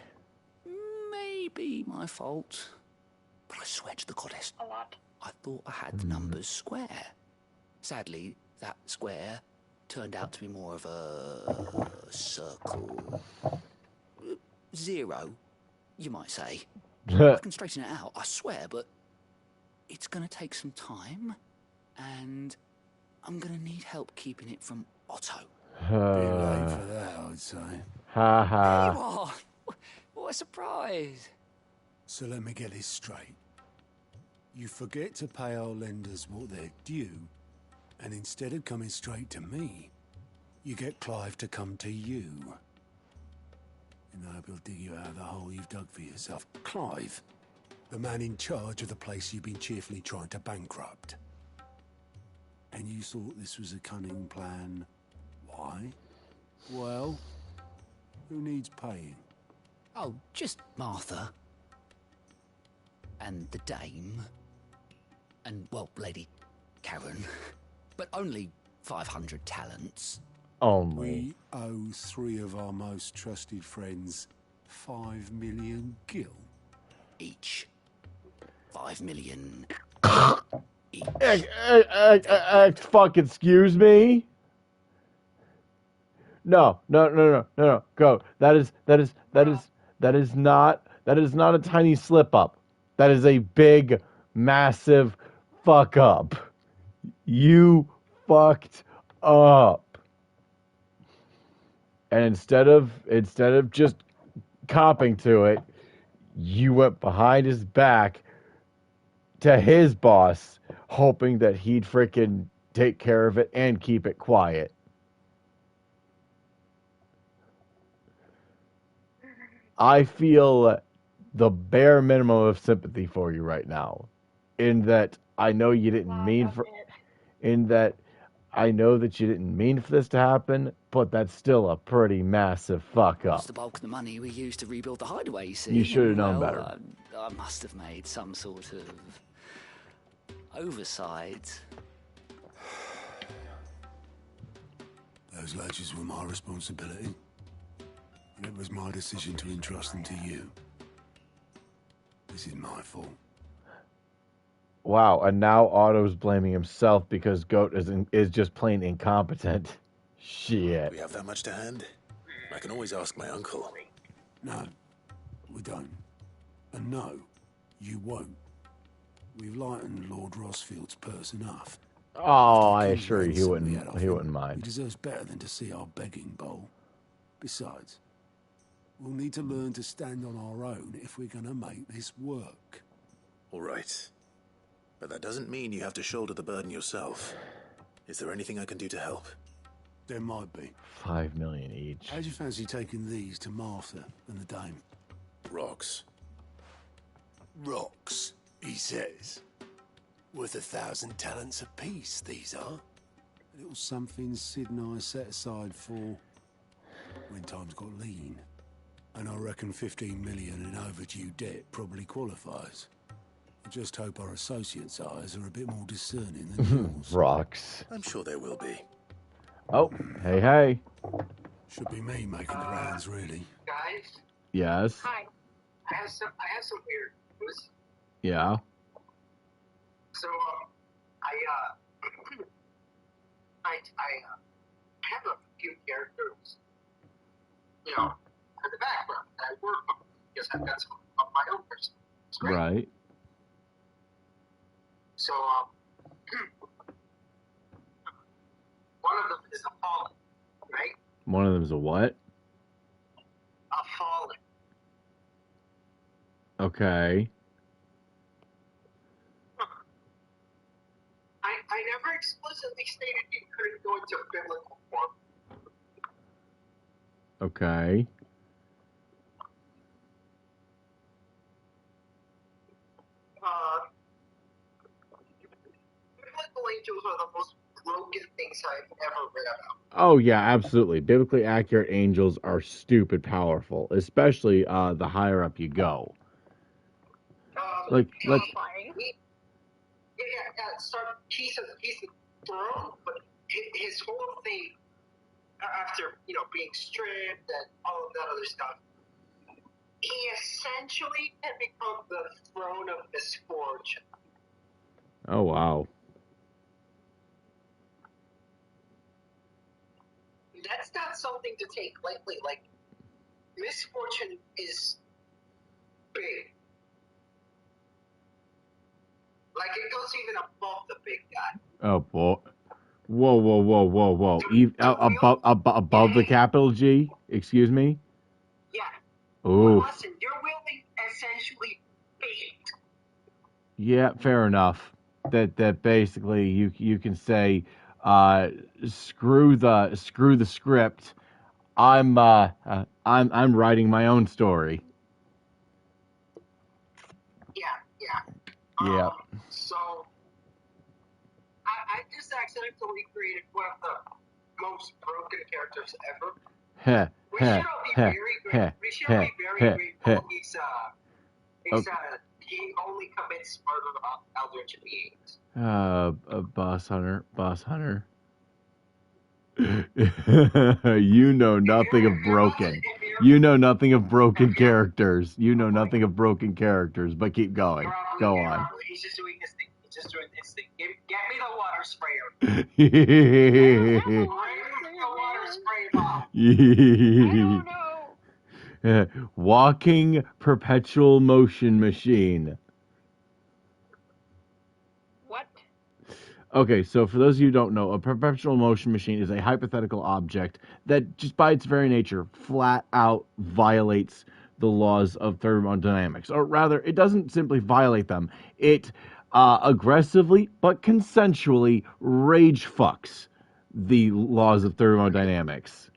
S19: Maybe my fault, but I swear to the goddess,
S14: A lot.
S19: I thought I had the numbers square. Sadly, that square turned out to be more of a circle. Zero, you might say. I can straighten it out, I swear, but it's going to take some time, and I'm going to need help keeping it from Otto.
S6: Be late for that, I'd say.
S1: Ha
S19: There
S1: ha.
S19: you are! What a surprise!
S6: So let me get this straight. You forget to pay our lenders what they're due, and instead of coming straight to me, you get Clive to come to you. And I hope he'll dig you out of the hole you've dug for yourself. Clive, the man in charge of the place you've been cheerfully trying to bankrupt. And you thought this was a cunning plan. Why? Well, who needs paying?
S19: Oh, just Martha. And the dame. And, well, Lady Karen. But only 500 talents.
S1: Only.
S6: We owe 3 of our most trusted friends 5 million gil.
S19: Each. 5 million.
S1: Fuck, excuse me? No. Go. That is not a tiny slip up. That is a big, massive fuck up. You fucked up. And instead of just copping to it, you went behind his back to his boss, hoping that he'd freaking take care of it and keep it quiet. I feel the bare minimum of sympathy for you right now, in that I know you didn't mean for, in that I know that you didn't mean for this to happen, but that's still a pretty massive fuck up.
S19: It's the bulk of the money we used to rebuild the hideaway, you see.
S1: You should have known
S19: Well,
S1: better.
S19: I must have made some sort of oversight.
S6: Those ledgers were my responsibility. And it was my decision to entrust them to you. This is my fault.
S1: Wow, and now Otto's blaming himself because Goat is just plain incompetent. Shit.
S3: Do we have that much to hand? I can always ask my uncle.
S6: No, we don't. And no, you won't. We've lightened Lord Rossfield's purse enough.
S1: Oh, I assure you, he wouldn't mind.
S6: He deserves better than to see our begging bowl. Besides, we'll need to learn to stand on our own if we're going to make this work.
S3: All right. But that doesn't mean you have to shoulder the burden yourself. Is there anything I can do to help?
S6: There might be.
S1: 5 million each.
S6: How'd you fancy taking these to Martha and the dame?
S3: Rocks.
S6: Rocks, he says. Worth 1,000 talents apiece, these are. A little something Sid and I set aside for when times got lean. And I reckon 15 million in overdue debt probably qualifies. I just hope our associates' eyes are a bit more discerning than yours.
S1: Rocks.
S3: I'm sure there will be.
S1: Oh, hey.
S6: Should be me making the rounds, really.
S20: Guys?
S1: Yes.
S20: Hi. I have some weird news.
S1: Yeah.
S20: So, I have a few characters, you know, in the background that I work on because I've got some of my own personal.
S1: Right.
S20: So, one of them is a fallen, right?
S1: One of them's a what?
S20: A fallen.
S1: Okay.
S20: I never explicitly stated you couldn't go into biblical form.
S1: Okay.
S20: Biblical angels are the most broken things I've ever read about.
S1: Oh yeah, absolutely. Biblically accurate angels are stupid powerful, especially the higher up you go. Like let's.
S20: He's a throne, but his whole thing, after being stripped and all of that other stuff, he essentially can become the throne of misfortune.
S1: Oh wow.
S20: That's not something to take lightly. Like, misfortune is big. Like, it goes even above the big guy.
S1: Oh boy. Whoa. Above the capital G? Excuse me?
S20: Yeah.
S1: Ooh.
S20: But listen, you're wielding essentially fate.
S1: Yeah, fair enough. That basically you can say, screw the script. I'm writing my own story.
S20: Yeah.
S1: Yeah.
S20: So I just accidentally created one of the most broken characters ever.
S1: Heh,
S20: We
S1: heh,
S20: should all be
S1: heh,
S20: very grateful.
S1: heh,
S20: We should
S1: heh,
S20: all be very
S1: heh,
S20: grateful.
S1: heh.
S20: He only commits murder on Eldritch beings.
S1: Boss Hunter. You know nothing of broken. You know nothing of broken characters. You know nothing of broken characters, but keep going. Go on.
S20: He's just doing his thing. He's just doing his thing. Get me the water sprayer. Get me the water spray bomb.
S14: I don't know.
S1: Walking perpetual motion machine.
S14: What?
S1: Okay, so for those of you who don't know, a perpetual motion machine is a hypothetical object that, just by its very nature, flat out violates the laws of thermodynamics. Or rather, it doesn't simply violate them. It aggressively, but consensually, rage fucks the laws of thermodynamics.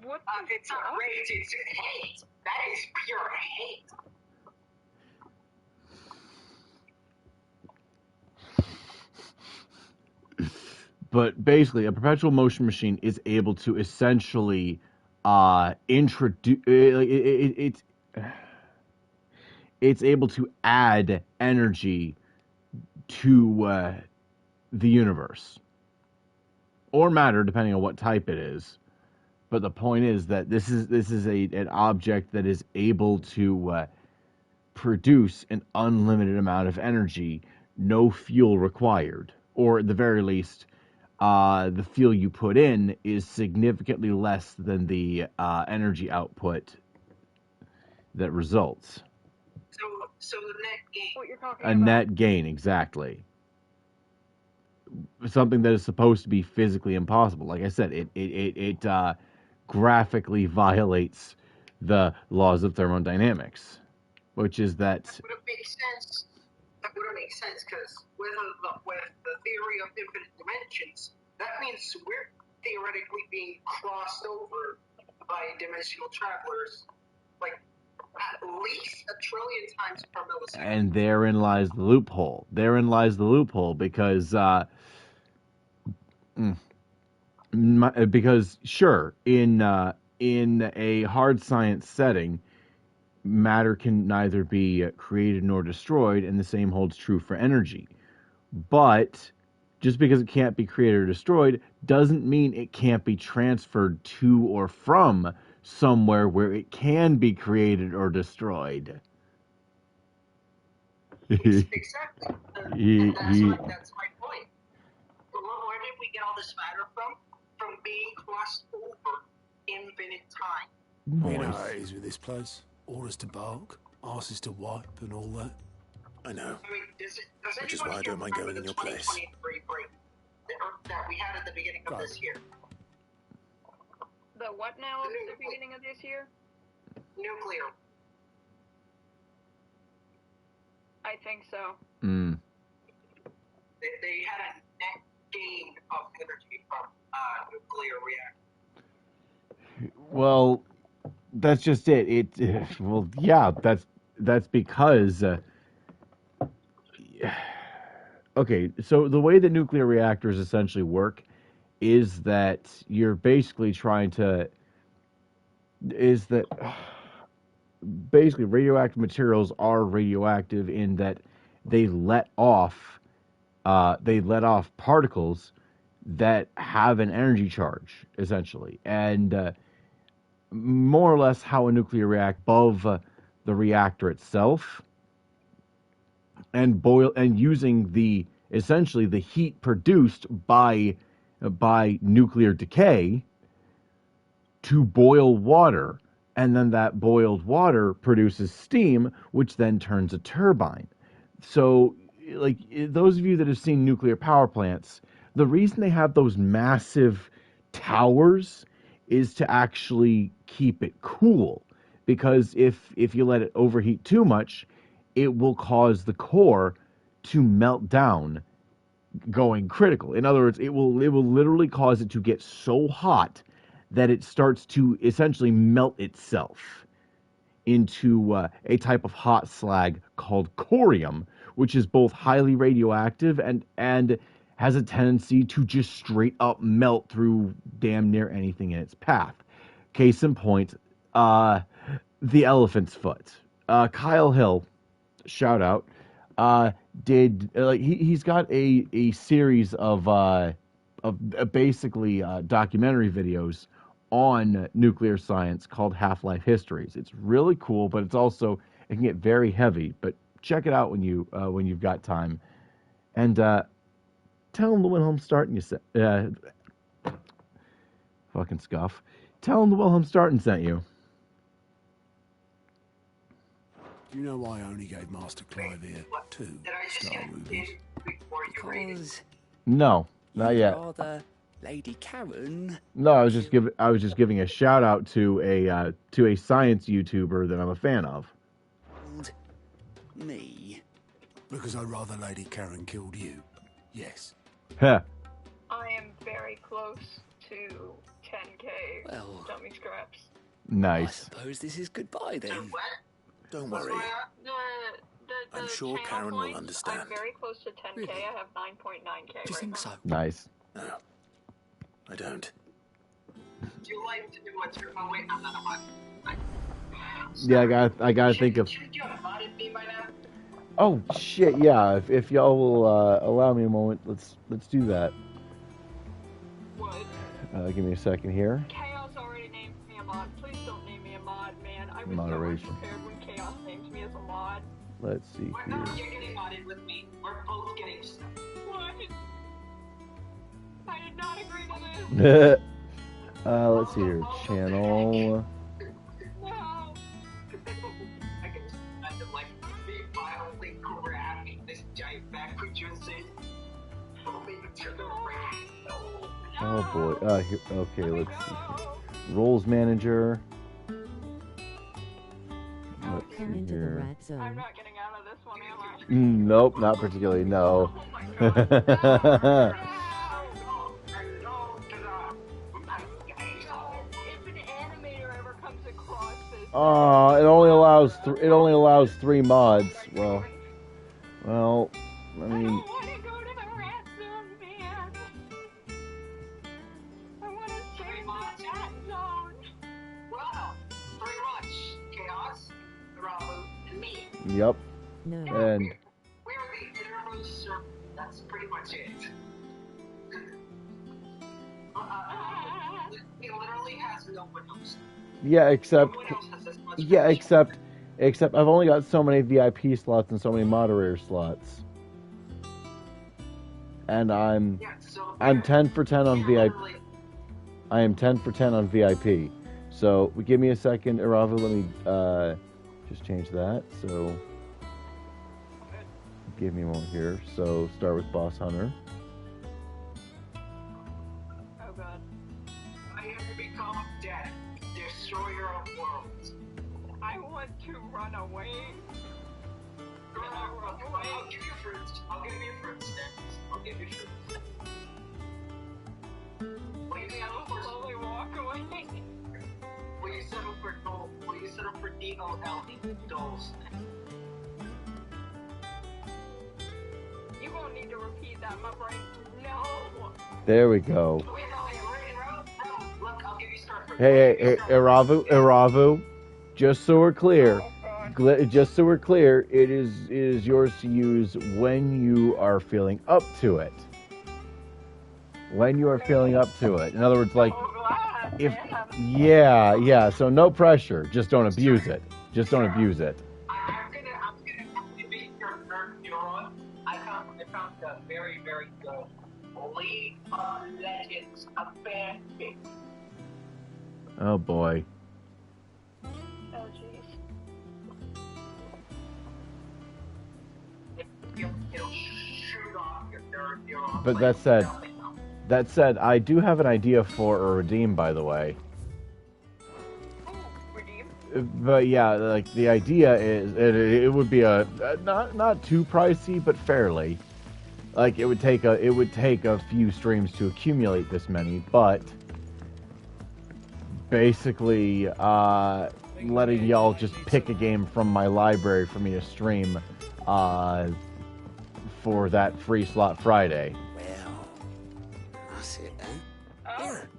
S14: What?
S20: It's not rage, it's hate. That is pure hate.
S1: But basically, a perpetual motion machine is able to essentially introduce. It's able to add energy to the universe or matter, depending on what type it is. But the point is that this is an object that is able to produce an unlimited amount of energy, no fuel required, or at the very least, the fuel you put in is significantly less than the energy output that results.
S20: So the net gain.
S14: What you're talking
S1: A
S14: about?
S1: net gain, exactly. Something that is supposed to be physically impossible. Like I said, it graphically violates the laws of thermodynamics, which is that.
S20: That wouldn't make sense. That wouldn't make sense because with the theory of infinite dimensions, that means we're theoretically being crossed over by dimensional travelers, like at least 1 trillion times per millisecond.
S1: And therein lies the loophole. Because sure, in a hard science setting, matter can neither be created nor destroyed, and the same holds true for energy. But just because it can't be created or destroyed doesn't mean it can't be transferred to or from somewhere where it can be created or destroyed.
S20: Exactly. That's my point. Where did we get all this matter from? From being crossed over infinite time.
S6: You know how it is with this place. Orders to bark, asses to wipe, and all that.
S3: I know.
S20: I mean, does
S3: Which is why I don't mind going in your place.
S20: 2023 break that we had at the beginning of this year?
S14: The what now at the beginning of this year?
S20: Nuclear.
S14: I think so.
S20: They had a net gain of energy from nuclear reactor.
S1: Well, that's just it. Well, yeah, that's because. Okay, so the way that nuclear reactors essentially work is that you're basically basically radioactive materials are radioactive in that they let off particles that have an energy charge, essentially, and more or less how a nuclear reactor above the reactor itself, and using essentially the heat produced by nuclear decay to boil water, and then that boiled water produces steam, which then turns a turbine. So, like, those of you that have seen nuclear power plants, the reason they have those massive towers is to actually keep it cool, because if you let it overheat too much, it will cause the core to melt down, going critical. In other words, it will literally cause it to get so hot that it starts to essentially melt itself into a type of hot slag called corium, which is both highly radioactive and has a tendency to just straight up melt through damn near anything in its path. Case in point, the elephant's foot. Kyle Hill, shout out, he's got a series of basically documentary videos on nuclear science called Half-Life Histories. It's really cool, but it can get very heavy. But check it out when you've got time, and tell him the Wilhelm Starton you sent. Fucking scuff. Tell him the Wilhelm Starton sent you.
S6: Do you know why I only gave Master Clive here 2 star rubies?
S19: Because
S1: No, not yet.
S19: rather Lady Karen.
S1: No, I was just giving a shout out to a science YouTuber that I'm a fan of.
S19: Me.
S6: Because I'd rather Lady Karen killed you. Yes.
S1: Heh.
S14: I am very close to 10k dummy scraps.
S1: Nice.
S19: I suppose this is goodbye then.
S3: Don't worry. I'm sure Karen will understand.
S14: I'm very close to 10k. I have 9.9k.
S19: Do you think so?
S1: Nice.
S3: No, I don't.
S20: Do you like to do what's your... Oh, wait, I'm not a mod.
S1: Yeah, I gotta think of.
S20: Shouldn't you have modded me by now?
S1: Oh shit! Yeah, if y'all will allow me a moment, let's do that.
S14: What?
S1: Give me a second here.
S14: Chaos already named me a mod. Please don't name me a mod, man. I was
S1: Moderation.
S14: never prepared when Chaos named me as a mod.
S1: Let's see
S20: Why not? You're getting modded with me. We're both getting stuff.
S14: What? I did not agree to this.
S1: Let's see here. Channel.
S14: No.
S20: I can just imagine, like, me violently grabbing this giant back producer. Moving to the rack.
S1: Oh boy. Here, okay, let's see here. Roles manager. Let's
S2: Come
S1: see
S2: into the
S1: here.
S2: rat zone.
S14: I'm not getting out of this one, am I?
S1: Nope, not particularly. No.
S14: If an animator ever comes across this...
S1: It only allows 3 mods. Well, I
S14: I
S1: mean,
S14: don't want to go to the rat zone, man. I want to stay in the rat zone.
S20: Well, pretty much. Chaos, Ramu, and me.
S1: yep.
S2: No.
S1: And
S20: We're the innermost circle. That's pretty much it. It literally has no one else.
S1: yeah, except
S20: No one else has this much
S1: yeah, except I've only got so many VIP slots and so many moderator slots. And I'm 10 for 10 on VIP. I am 10 for 10 on VIP. So give me a second, Iravu. Let me just change that. So give me a moment here. So start with Boss Hunter.
S14: Oh god.
S20: I have become death, destroyer of worlds.
S14: I want to run away.
S20: I'll give you fruits. I'll give you fruits next. I'll give you fruits. Will you settle for
S14: slowly walk away?
S20: Will you settle for gold? Will you settle for D-O-L-E? Doles.
S14: You won't need to repeat that, my brain. No.
S1: There we go.
S20: Wait, look, I'll give you start fruits.
S1: Hey, Iravu. Just so we're clear, it is yours to use when you are feeling up to it. When you are feeling up to it. In other words, like, yeah. So no pressure. Just don't abuse it. Just don't abuse it.
S20: I'm gonna activate your third neuron. I found a very, very good League of Legends fanfic.
S1: Oh boy.
S14: Oh jeez.
S20: It'll shoot off your third neuron.
S1: But that said, I do have an idea for a redeem, by the way. But yeah, like the idea is it would be a not too pricey, but fairly. Like it would take a few streams to accumulate this many, but basically letting y'all just pick a game from my library for me to stream for that free slot Friday.
S19: Well, That's it then.
S14: Oh,
S19: Here.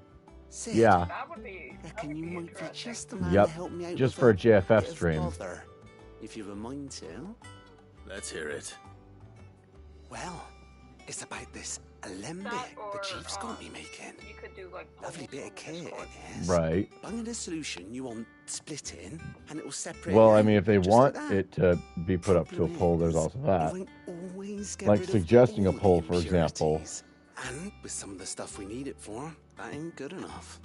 S19: Sid,
S1: Yeah.
S14: that would be.
S19: Reckon you might be just the man
S1: Yep.
S19: to help me out
S1: Just
S19: with
S1: for a
S19: bit
S1: JFF
S19: of
S1: stream.
S19: bother, if you've a mind to.
S3: Let's hear it.
S19: Well, it's about this alembic the chief's got me making.
S14: You could do like
S19: Lovely bit of kit it is.
S1: Right.
S19: Bung in a solution you want splitting, and it will separate.
S1: Well, I
S19: out
S1: mean, if they
S19: just
S1: want
S19: like that.
S1: it to be put up to a poll, there's also that.
S19: You won't always get
S1: Like
S19: rid of
S1: suggesting a
S19: all the
S1: poll, for example.
S19: impurities. And with some of the stuff we need it for, that ain't good enough.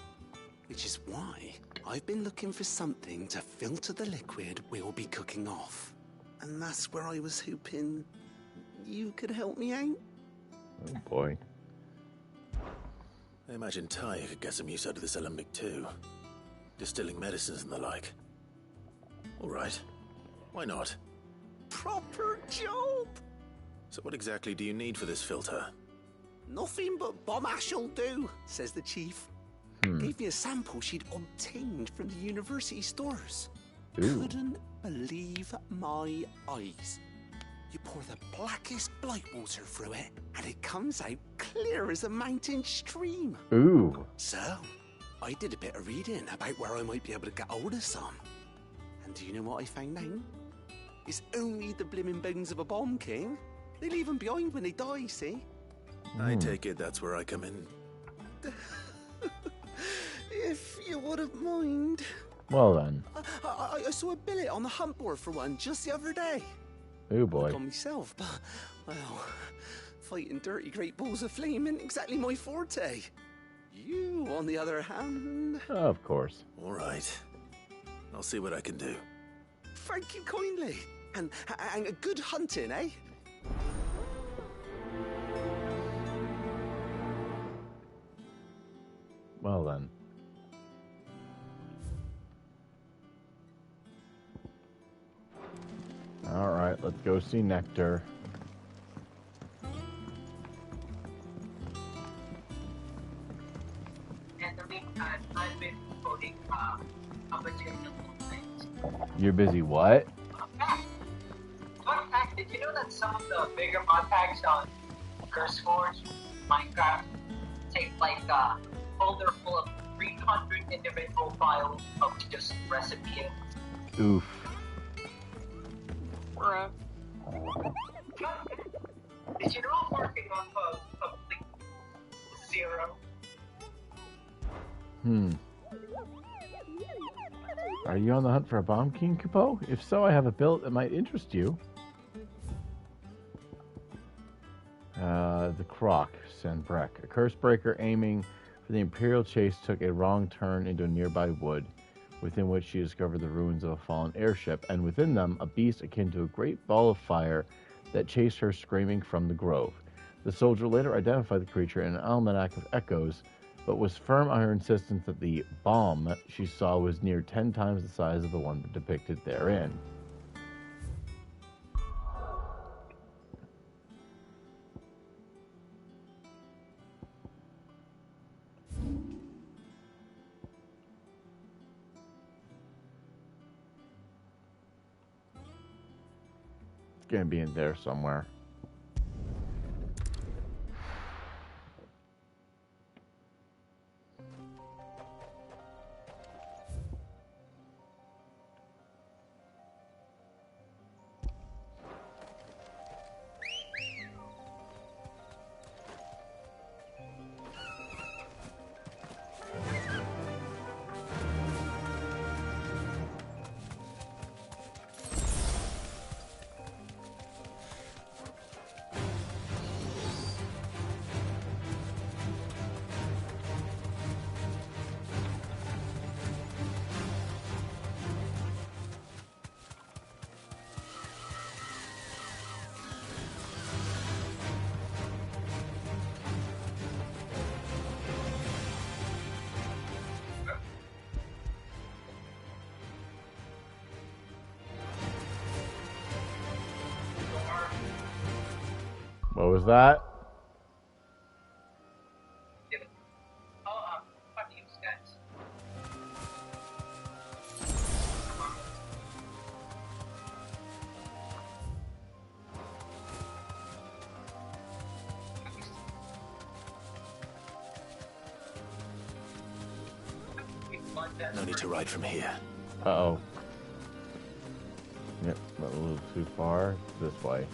S19: Which is why I've been looking for something to filter the liquid we'll be cooking off. And that's where I was hoping you could help me out.
S1: Oh boy.
S3: I imagine Ty could get some use out of this alembic too. Distilling medicines and the like. All right. Why not?
S19: Proper job!
S3: So what exactly do you need for this filter?
S19: Nothing but bomb ash'll do, says the chief. Gave me a sample she'd obtained from the university stores.
S1: Ooh.
S19: Couldn't believe my eyes. You pour the blackest blight water through it, and it comes out clear as a mountain stream.
S1: Ooh.
S19: So, I did a bit of reading about where I might be able to get hold of some. And do you know what I found out? It's only the blimmin' bones of a bomb king. They leave them behind when they die, see?
S3: I take it that's where I come in.
S19: If you wouldn't mind.
S1: Well then.
S19: I saw a billet on the hunt board for one just the other day.
S1: Oh boy.
S19: Not myself, but, well, fighting dirty great balls of flame isn't exactly my forte. You, on the other hand...
S1: Of course.
S3: All right. I'll see what I can do.
S19: Thank you kindly. And a good hunting, eh?
S1: Well then. Alright, let's go see Nectar.
S20: In the meantime, I've been coding a material things.
S1: You're busy what?
S20: Fun fact, did you know that some of the bigger mod packs on CurseForge, Minecraft, take like a folder full of 300 individual files of just recipes?
S1: Oof.
S14: Bruh.
S20: Did you know I'm working on something zero?
S1: Are you on the hunt for a bomb king, Kupo? If so, I have a build that might interest you. The Croc, Sanbrek. A curse breaker aiming for the Imperial chase took a wrong turn into a nearby wood, within which she discovered the ruins of a fallen airship, and within them, a beast akin to a great ball of fire that chased her screaming from the grove. The soldier later identified the creature in an almanac of echoes, but was firm on her insistence that the bomb she saw was near 10 times the size of the one depicted therein. It's gonna be in there somewhere. What was that?
S20: Fuck you guys.
S3: No need to ride from here.
S1: Uh-oh. Yep, a little too far. This way.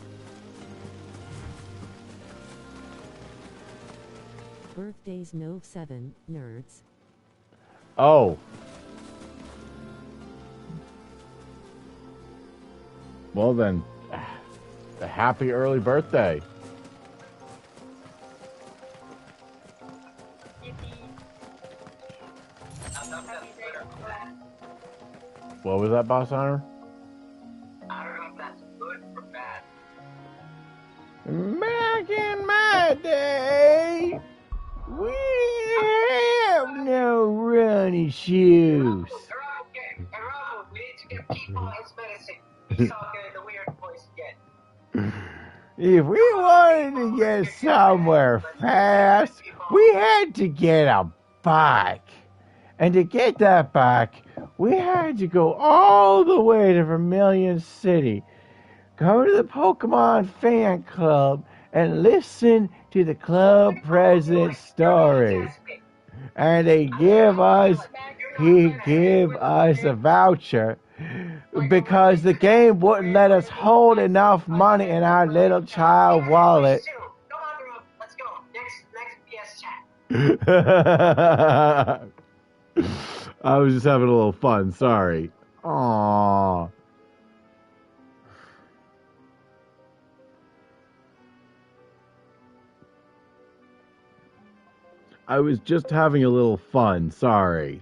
S2: Birthdays no 7, nerds.
S1: Oh. Well then, a happy early birthday. What was that, Boss Hunter?
S20: I don't know if that's good or bad.
S1: Back in my day, we have no runny shoes.
S20: Okay, we need to get Pete on his medicine. He's talking in the weird voice again.
S1: If we wanted to get somewhere fast, we had to get a bike. And to get that bike, we had to go all the way to Vermilion City, go to the Pokemon fan club, and listen to the club president's story. And he give us a voucher because the game wouldn't let us hold enough money in our little child wallet.
S20: Let's go. Next PS chat.
S1: I was just having a little fun, sorry. Aww. I was just having a little fun, sorry.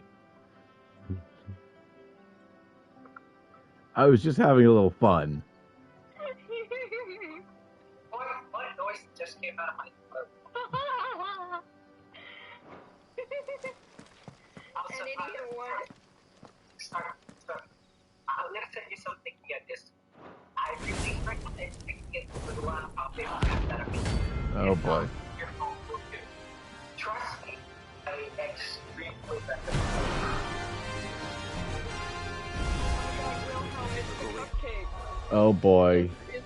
S1: I was just having a little fun.
S20: What noise just came out of my throat? I'm gonna send you something here. I really recommend picking it with a lot of popular that are
S1: Oh boy.
S20: your phone will do. Trust me, I extremely recommend.
S1: Oh boy.
S14: It's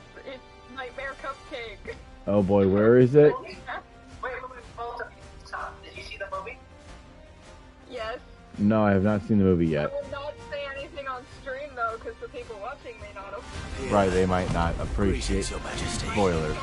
S14: Nightmare Cupcake.
S1: Oh boy, where is it?
S20: Wait, both of you, stop. Did you see the movie?
S14: Yes.
S1: No, I have not seen the movie
S14: I
S1: yet.
S14: will not say anything on stream though, because the people watching may not have.
S1: Right, they might not appreciate spoilers.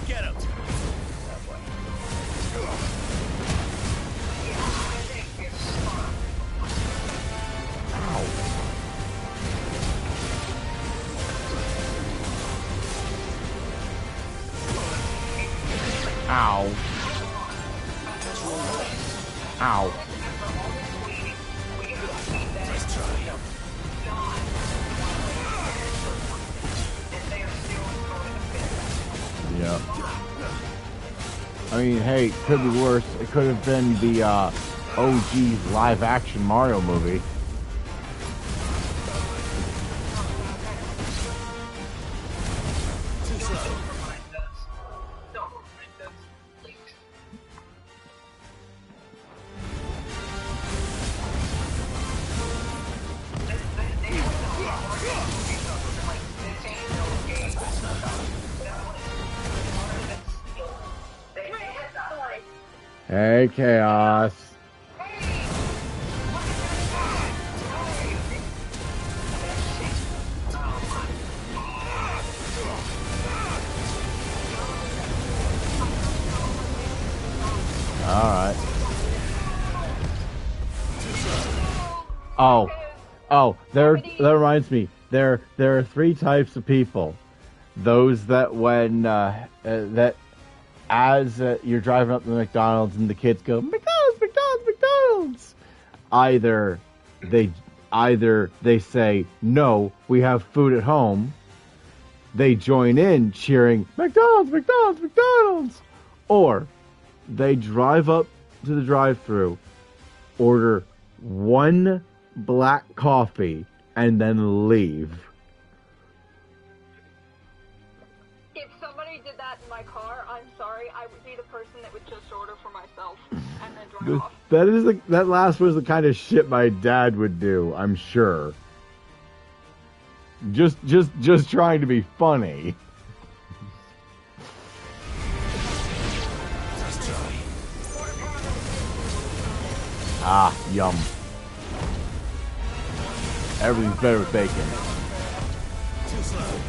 S8: Get him!
S1: Ow. Ow.
S8: Nice try.
S1: Yeah. I mean, hey, could be worse. It could have been the OG live-action Mario movie. Hey, Chaos. Alright. Oh, that reminds me. There are three types of people. Those that when, as you're driving up to the McDonald's and the kids go, McDonald's McDonald's. Either they say, no, we have food at home. They join in cheering, McDonald's, McDonald's, McDonald's. Or they drive up to the drive-thru, order one black coffee, and then leave.
S14: If somebody did that in my car, I'm sorry, I would be the person that would just order for myself and then drive off.
S1: That last was the kind of shit my dad would do, I'm sure. Just trying to be funny. Ah, yum. Everything's better with bacon.
S8: Too slow.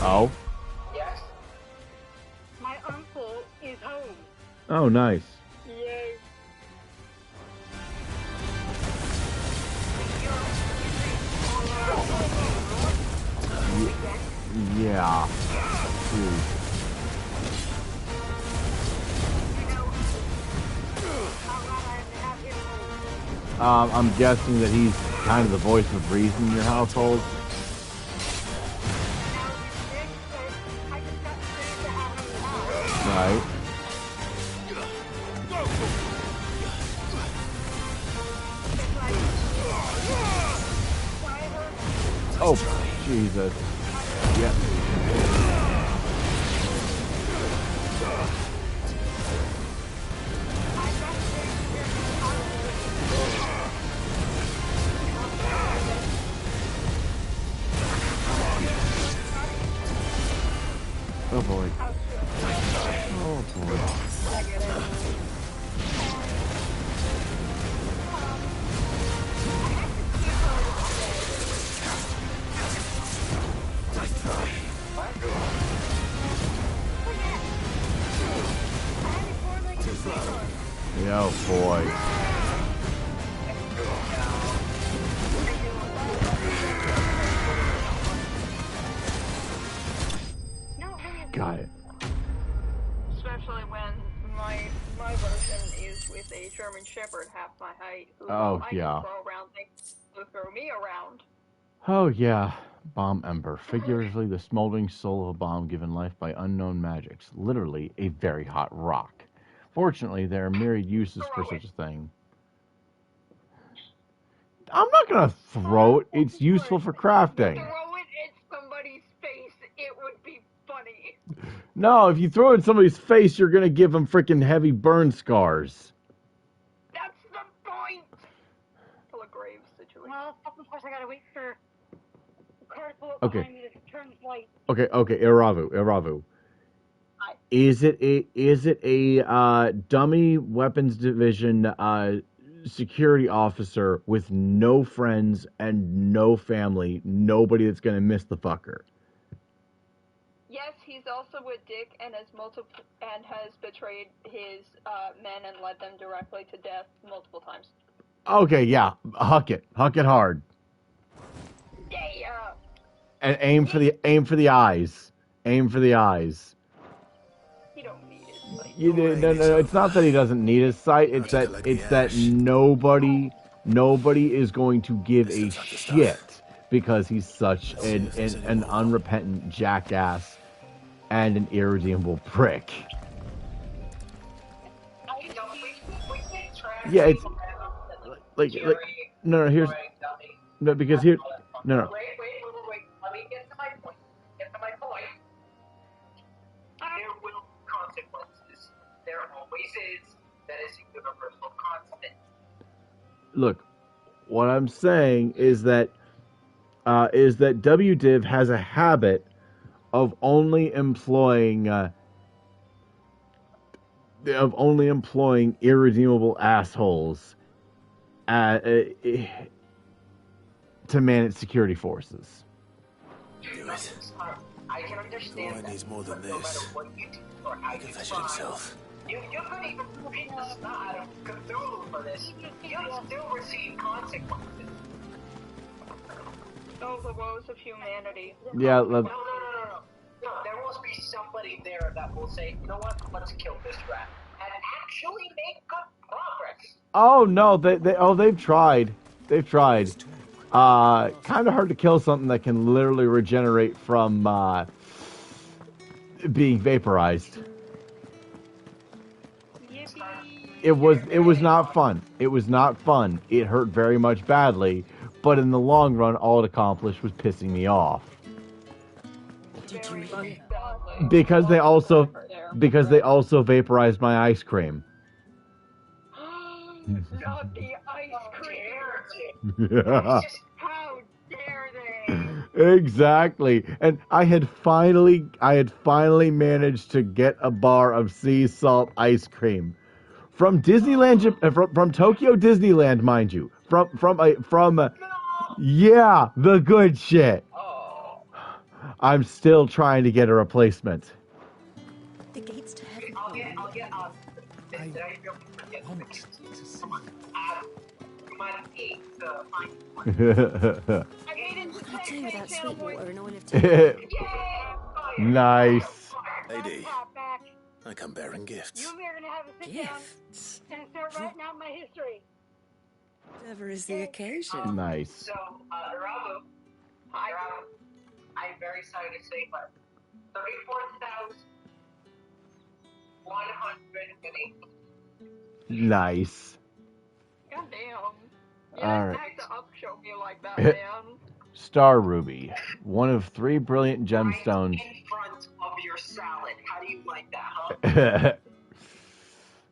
S1: Oh?
S14: Yes? My uncle is home.
S1: Oh, nice.
S14: Yay.
S1: Yeah. Dude. I'm guessing that he's kind of the voice of reason in your household. Right. Oh, Jesus. Yeah. Oh boy. Oh boy. Oh boy. Got it.
S14: Especially when my version is with a German Shepherd half my height. Who
S1: Oh,
S14: I
S1: yeah.
S14: can throw around things to throw me around.
S1: Oh yeah. Bomb Ember. Figuratively, the smoldering soul of a bomb given life by unknown magics. Literally, a very hot rock. Fortunately, there are myriad uses for such a thing. I'm not gonna throw it. It's useful for crafting.
S14: Throw it at somebody's face. It would be funny.
S1: No, if you throw it in somebody's face, you're gonna give them freaking heavy burn scars.
S14: That's the point. Full of grave situation. Well, of course I gotta wait for the car to pull up
S1: Okay.
S14: behind me to turn the light.
S1: Okay, Iravu.
S14: Hi.
S1: Is it a dummy weapons division security officer with no friends and no family, nobody that's gonna miss the fucker?
S14: Yes, he's also with Dick and has betrayed his men and led them directly to death multiple times.
S1: Okay, yeah, huck it hard,
S14: Yeah.
S1: and aim for the eyes. Aim for the eyes.
S14: He don't need his sight.
S1: No. It's not that he doesn't need his sight. It's that nobody is going to give a shit because he's such an unrepentant jackass and an irredeemable prick. Yeah, it's like no. Here's no because here no.
S20: Wait. Let me get to my point. There will be consequences. There always is. That is a universal constant.
S1: Look, what I'm saying is that WDiv has a habit of only employing irredeemable assholes to man its security forces.
S20: I can understand that.
S3: Needs more than
S20: no matter
S3: this.
S20: what you do or how you
S3: Confession himself.
S20: You could even beat the snot out of Cthulhu for this. You'll still receive consequences.
S14: Oh, the woes of humanity.
S1: Yeah,
S20: No. No, there must be somebody there that will say, you know what, let's kill this rat. And actually make good progress.
S1: Oh no, they've tried. They've tried. Kind of hard to kill something that can literally regenerate from being vaporized. It was not fun. It was not fun. It hurt very much badly, but in the long run, all it accomplished was pissing me off.
S11: Did you hear?
S1: Because they also vaporized my ice cream.
S14: Not the ice cream. How dare they?
S1: Exactly. And I had finally managed to get a bar of sea salt ice cream from Disneyland, from Tokyo Disneyland, mind you. Yeah, the good shit. I'm still trying to get a replacement.
S11: The gates to heaven.
S20: I'll get
S6: I want to see.
S11: What can you do without sweet water and oil of tea?
S1: Nice.
S3: Lady, I come bearing gifts.
S14: You and me are gonna have a sit down and start writing out my history.
S11: Whatever is the occasion.
S1: Nice.
S20: So, Rabu, I'm very sorry to say, but 34,108.
S1: Nice.
S14: Goddamn.
S1: All right.
S14: Have to upshow me like that, man.
S1: Star Ruby, one of 3 brilliant gemstones.
S20: In front of your salad. How do you like that, huh?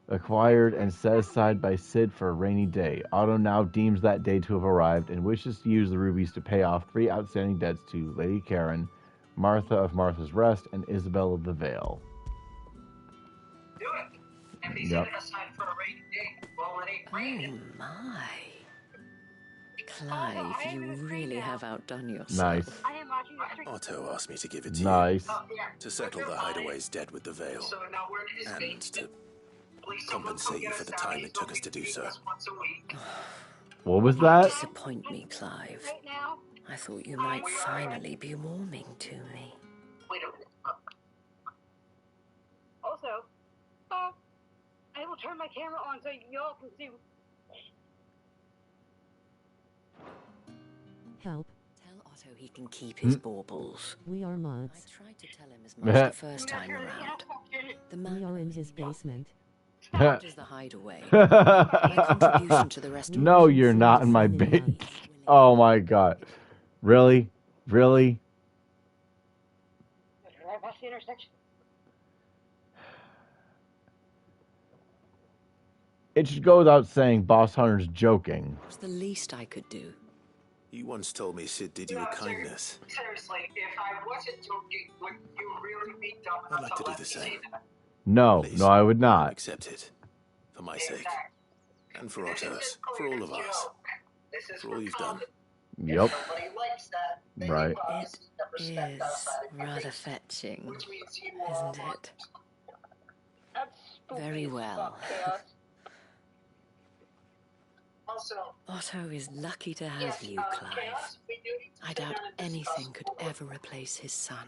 S1: Acquired and set aside by Sid for a rainy day. Otto now deems that day to have arrived and wishes to use the rubies to pay off 3 outstanding debts to Lady Karen, Martha of Martha's Rest, and Isabel of the Vale.
S20: Do it. And they set it aside for a rainy day. Well, it ain't raining.
S11: Oh my. Clive, you really have outdone yourself.
S1: Nice.
S14: I am watching the street.
S3: Otto asked me to give it to
S1: Nice.
S3: you. To settle the hideaway's debt with the Vale.
S20: So now we're in his
S3: And
S20: basement.
S3: to compensate you for the time it took us to do so.
S1: What was that?
S11: Disappoint me, Clive.
S14: Right now.
S11: I thought you might finally be warming to me.
S20: Wait a minute.
S14: Also, I will turn my camera on so y'all can see.
S2: Help.
S11: Tell Otto he can keep his baubles.
S2: We are
S11: I
S2: mods.
S11: tried to tell him as much the first time around. The
S2: We
S11: man
S2: are in his basement.
S11: That is the hideaway. My contribution to the restoration.
S1: No, you're not in my bait. Oh my god. Really? Really?
S14: Right past the intersection.
S1: It should go without saying Boss Hunter's joking.
S11: It was the least I could do.
S3: You once told me Sid did you a kindness.
S20: Seriously, if I wasn't joking, would you really be dumb
S3: I'd
S20: enough
S3: like to do
S20: let
S3: the
S20: me
S3: same.
S20: say that?
S1: No,
S3: Please.
S1: no, I would not.
S3: Accept it. For my sake. And for Otto's. For all of us. For all you've done.
S1: Yep.
S20: Nobody likes that. Then
S1: Right.
S20: you obviously never
S11: Is
S20: stepped outside of your
S11: rather
S20: base,
S11: fetching,
S20: which means you
S11: isn't
S20: are
S11: it?
S14: That's spooky
S11: Very
S14: as
S11: well.
S14: fuck, Chaos.
S20: Also,
S11: Otto is lucky to have
S20: yes,
S11: you, Clive.
S20: Chaos, we do need to
S11: I
S20: sit
S11: doubt
S20: down and discuss
S11: anything could
S20: more.
S11: ever replace his son.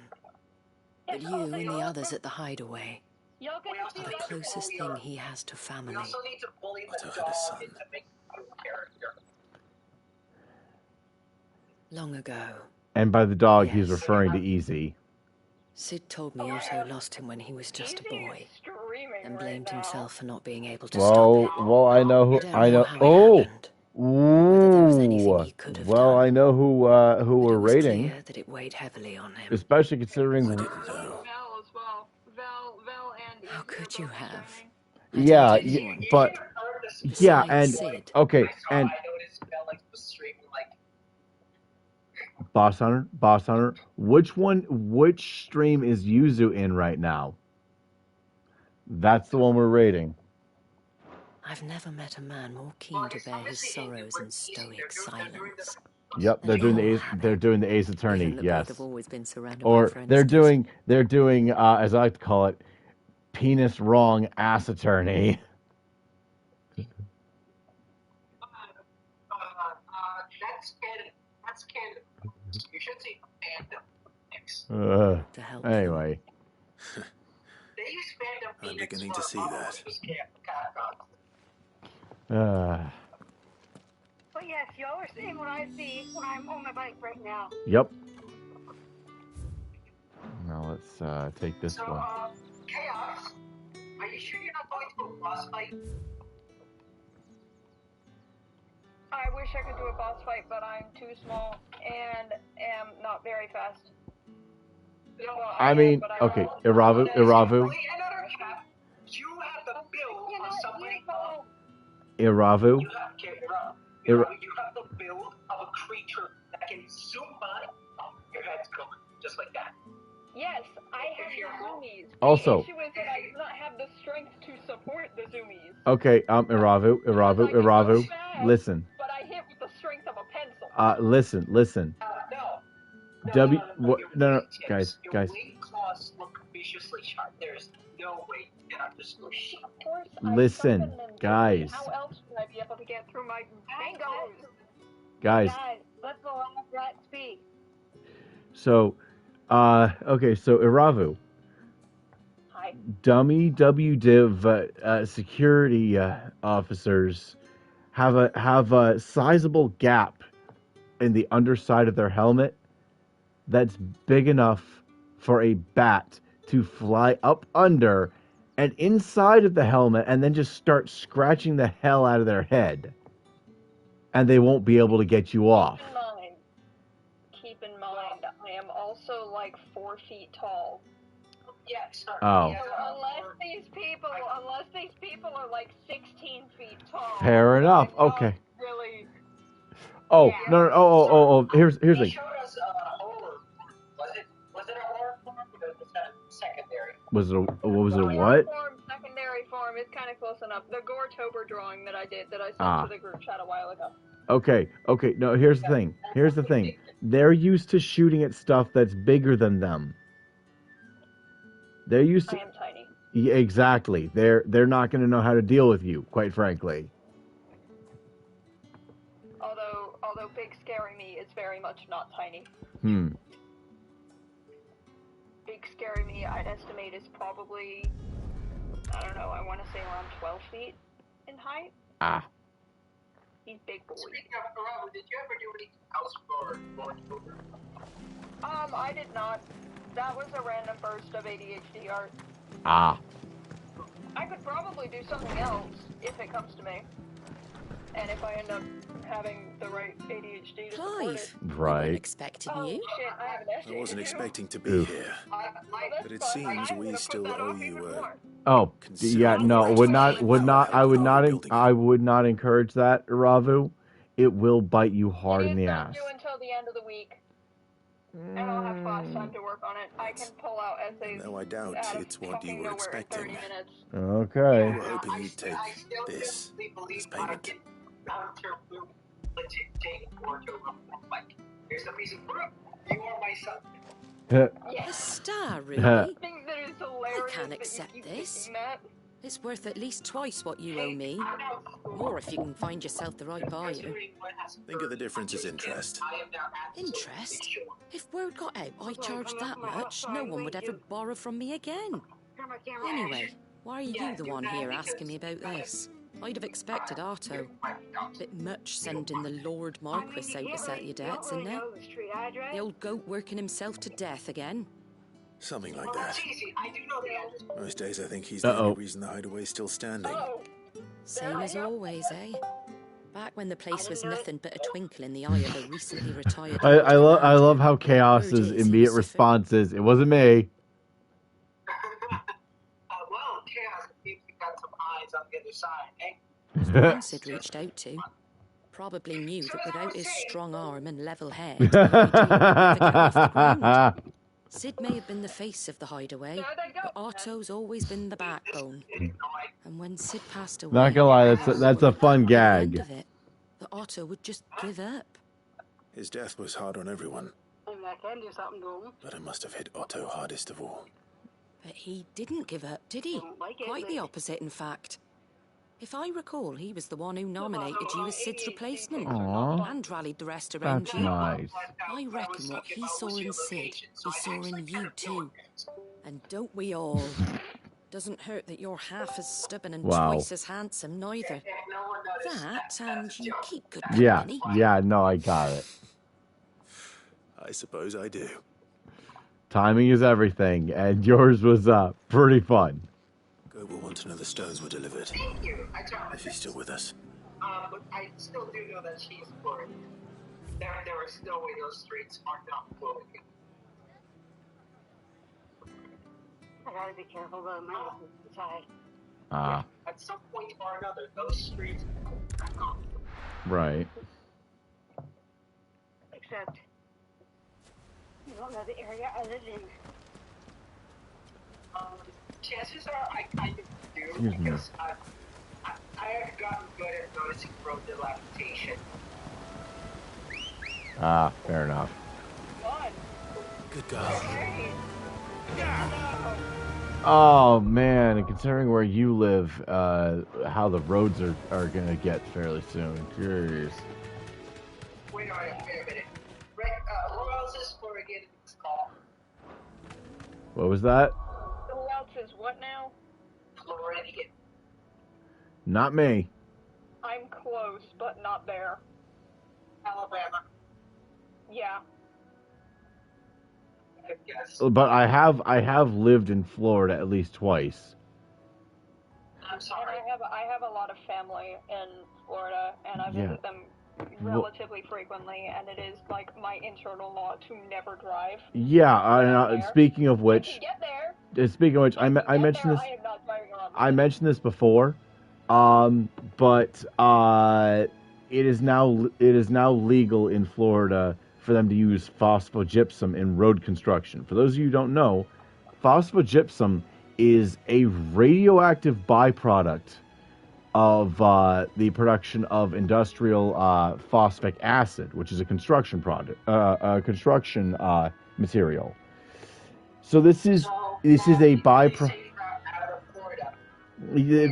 S11: But you and the others at the hideaway
S14: Y'all get to
S11: are
S14: see
S11: the
S14: that?
S11: closest thing he has to family.
S20: We also need to bully the
S3: Otto had a
S20: dog
S3: son.
S20: into making a character.
S11: Long ago,
S1: And by the dog, he's
S11: Yes.
S1: referring to Easy.
S11: Sid told me Otto lost him when he was just a boy,
S14: Screaming
S11: and
S14: right
S11: blamed
S14: now.
S11: himself for not being able to
S1: Well,
S11: stop it.
S1: well, I know who.
S11: don't
S1: I
S11: know
S1: know.
S11: how it
S1: Oh,
S11: happened. Whether there was anything he could have
S1: well,
S11: done.
S1: I know who
S11: But
S1: we're
S11: it was
S1: rating,
S11: clear that it weighed heavily on him.
S1: especially considering.
S3: I didn't know.
S14: Val as well. Val and
S11: How
S14: Izzy are
S11: could you
S14: both
S11: have?
S14: screaming.
S1: Yeah,
S11: didn't
S1: yeah,
S11: want
S1: but
S11: to.
S1: yeah,
S11: Besides
S1: and
S11: Sid.
S1: okay, and
S20: I noticed Alex was streaming like
S1: Boss Hunter, which stream is Yuzu in right now? That's the one we're rating.
S11: I've never met a man more keen to bear his sorrows in stoic silence.
S1: Yep, they're doing the Ace Attorney.
S11: Given that
S1: Yes,
S11: both have always been surrounded
S1: or
S11: by friends.
S1: they're doing as I like to call it, penis wrong ass attorney.
S20: that's canon. That's canon. You should see fandom. Enix.
S1: Anyway.
S20: They spend
S3: I'm beginning to see that.
S21: But yes, y'all are seeing what I see when I'm on my bike right now.
S1: Yep. Now let's take this one.
S20: Chaos, are you sure you're not going to a boss fight?
S14: I wish I could do a boss fight, but I'm too small and am not very fast.
S1: I mean, okay, Iravu.
S20: You have the build of somebody.
S1: Iravu.
S20: You have the build of a creature that can zoom by. Your head's going just like that.
S14: Yes, I have the zoomies.
S1: Also.
S14: The issue is that I do not have the strength to support the zoomies.
S1: Okay, Iravu. Listen.
S14: But I hit with the strength of a pencil.
S1: Listen. No, guys.
S20: Wing claws look viciously sharp. There's no way you can understand.
S14: Of course,
S1: Listen, guys.
S14: How else would I be able to get through my fingers?
S1: Guys.
S21: Let the last rat speak.
S1: So, okay, so Iravu.
S14: Hi.
S1: Dummy WDiv security officers have a sizable gap in the underside of their helmet that's big enough for a bat to fly up under and inside of the helmet and then just start scratching the hell out of their head. And they won't be able to get you off.
S14: Keep in mind, I am also like 4 feet tall.
S20: Yes.
S1: Oh.
S14: So unless these people are like 16 feet tall.
S1: Fair enough. Okay.
S14: Really.
S1: Oh, yeah. No. Oh. Here's the thing.
S20: Showed us a horror. Was it a horror form? Or was that secondary?
S1: Was it a what?
S14: Secondary form is kind of close enough. The Goretober drawing that I did that I sent to the group chat a while ago.
S1: Okay. No, here's the thing. They're used to shooting at stuff that's bigger than them. They're used to.
S14: I am tiny.
S1: Yeah, exactly. They're not going to know how to deal with you, quite frankly.
S14: Although big scary me is very much not tiny. Big scary me, I'd estimate, is probably, I don't know, I want to say around 12 feet in height. He's big boy.
S20: Speaking of Iravu, did you ever do anything else for Goretober?
S14: I did not. That was a random burst of ADHD art.
S1: I
S14: could probably do something else if it comes to me. And if I end up having the right ADHD to support it.
S17: Right. Expecting you.
S14: Shit, I have an
S3: I wasn't expecting to be here, but it seems we still owe you
S1: Oh, yeah, no, I would not encourage that, Iravu. It will bite you hard in the ass.
S14: Due until the end of the week. And I'll have fast time to work on it. I can pull out essays.
S3: No, I doubt it's what you were expecting.
S1: Okay.
S3: We were hoping you'd take this as payment.
S20: Here's the piece of proof. You are my son.
S17: A star, really?
S14: I think that is hilarious.
S17: I can't accept this. It's worth at least twice what you owe me. Or if you can find yourself the right buyer.
S3: Think of the difference as interest.
S17: Interest? If word got out I charged that much, no one would ever borrow from me again. Anyway, why are you the one here asking me about this? I'd have expected Otto. Bit much sending the Lord Marquis out to settle your debts, isn't it? The old goat working himself to death again.
S3: Something like that. Most days I think he's the only reason the hideaway's still standing.
S17: Same as always, eh? Back when the place was nothing but a twinkle in the eye of a recently retired...
S1: I love how Chaos's immediate response is, it wasn't me.
S20: Well, Chaos, you got some eyes on the other side, eh?
S17: Someone Sid reached out to. Probably knew that without his strong arm and level head, he'd never get off the ground. Sid may have been the face of the hideaway, but Otto's always been the backbone. And when Sid passed away...
S1: Not gonna lie, that's a fun gag.
S17: That Otto would just give up.
S3: His death was hard on everyone.
S21: Maybe I can do something to him.
S3: But it must have hit Otto hardest of all.
S17: But he didn't give up, did he? Quite the opposite, in fact. If I recall, he was the one who nominated you as Sid's replacement.
S1: Aw.
S17: And rallied the rest around
S1: That's
S17: you.
S1: nice.
S17: I reckon what he saw in Sid, he saw in you too. And don't we all? Doesn't hurt that you're half as stubborn and
S1: Wow.
S17: twice as handsome, neither. That, and you keep good
S1: Yeah,
S17: company.
S1: yeah, no, I got it.
S3: I suppose I do.
S1: Timing is everything, and yours was pretty fun.
S3: Go will want to know the stones were delivered.
S20: Thank you. I tried my
S3: If he's still with us.
S20: But I still do know that she's for there is no way those streets are not flowing.
S14: I gotta be careful though, my inside.
S20: At some point or another, those streets are gone.
S1: Right.
S14: Except, you don't know the area I live in.
S20: Chances are I kind of do,
S1: Excuse me.
S20: because I have gotten good at noticing road dilapidation.
S1: Fair enough.
S3: Good girl.
S1: Oh, man, and considering where you live, how the roads are gonna get fairly soon. Jeez.
S20: Wait a minute. Who else is for getting this call?
S1: What was that?
S14: Who else is what now?
S20: Floridian.
S1: Not me.
S14: I'm close, but not there.
S20: Alabama.
S14: Yeah.
S20: I guess.
S1: But I have lived in Florida at least twice.
S20: I'm sorry.
S14: And I have a lot of family in Florida, and I visit them relatively frequently, and it is like my internal law to never drive.
S1: Yeah, speaking of which,
S14: I can get there.
S1: Speaking of which, I mentioned this.
S14: I am not driving around.
S1: I mentioned this before, but it is now legal in Florida for them to use phosphogypsum in road construction. For those of you who don't know, phosphogypsum is a radioactive byproduct of the production of industrial phosphoric acid, which is a construction material. So this is a byproduct.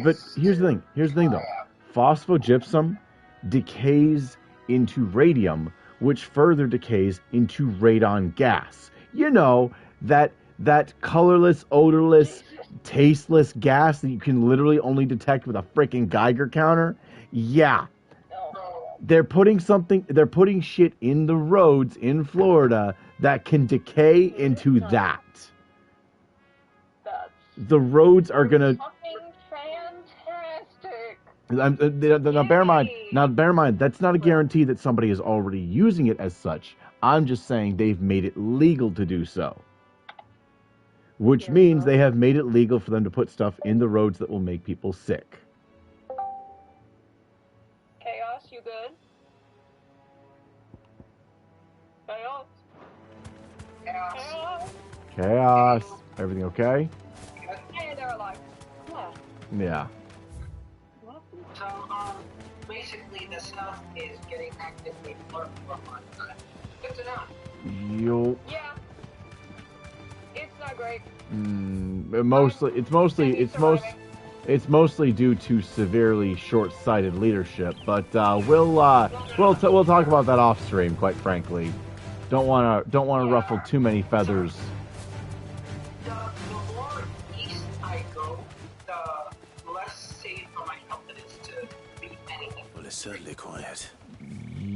S1: But here's the thing though. Phosphogypsum decays into radium, which further decays into radon gas. You know, that colorless, odorless, tasteless gas that you can literally only detect with a freaking Geiger counter? Yeah. They're putting shit in the roads in Florida that can decay into that. The roads are gonna... Now bear in mind, that's not a guarantee that somebody is already using it as such. I'm just saying they've made it legal to do so. Which means they have made it legal for them to put stuff in the roads that will make people sick.
S14: Chaos, you good? Chaos?
S1: Chaos. Everything okay?
S14: Hey, they're alive.
S1: Yeah.
S20: So, basically the stuff is getting actively worked from my side. Good to know.
S14: Yeah. It's not great.
S1: It's mostly due to severely short-sighted leadership, but we'll talk about that off stream. Quite frankly, don't want to ruffle too many feathers.
S20: The more east I go, the less safe for my health it is to be anything.
S3: Well, it's certainly quiet.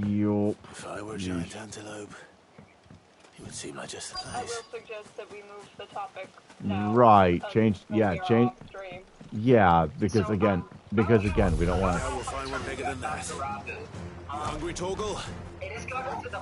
S1: Yup.
S3: If I were a giant antelope, it would seem like just the place.
S14: I will suggest that we move the topic now.
S1: Right. Change. Yeah, because again, we don't want to.
S3: We'll find one bigger than that. You hungry, Torgal?
S20: It is going to the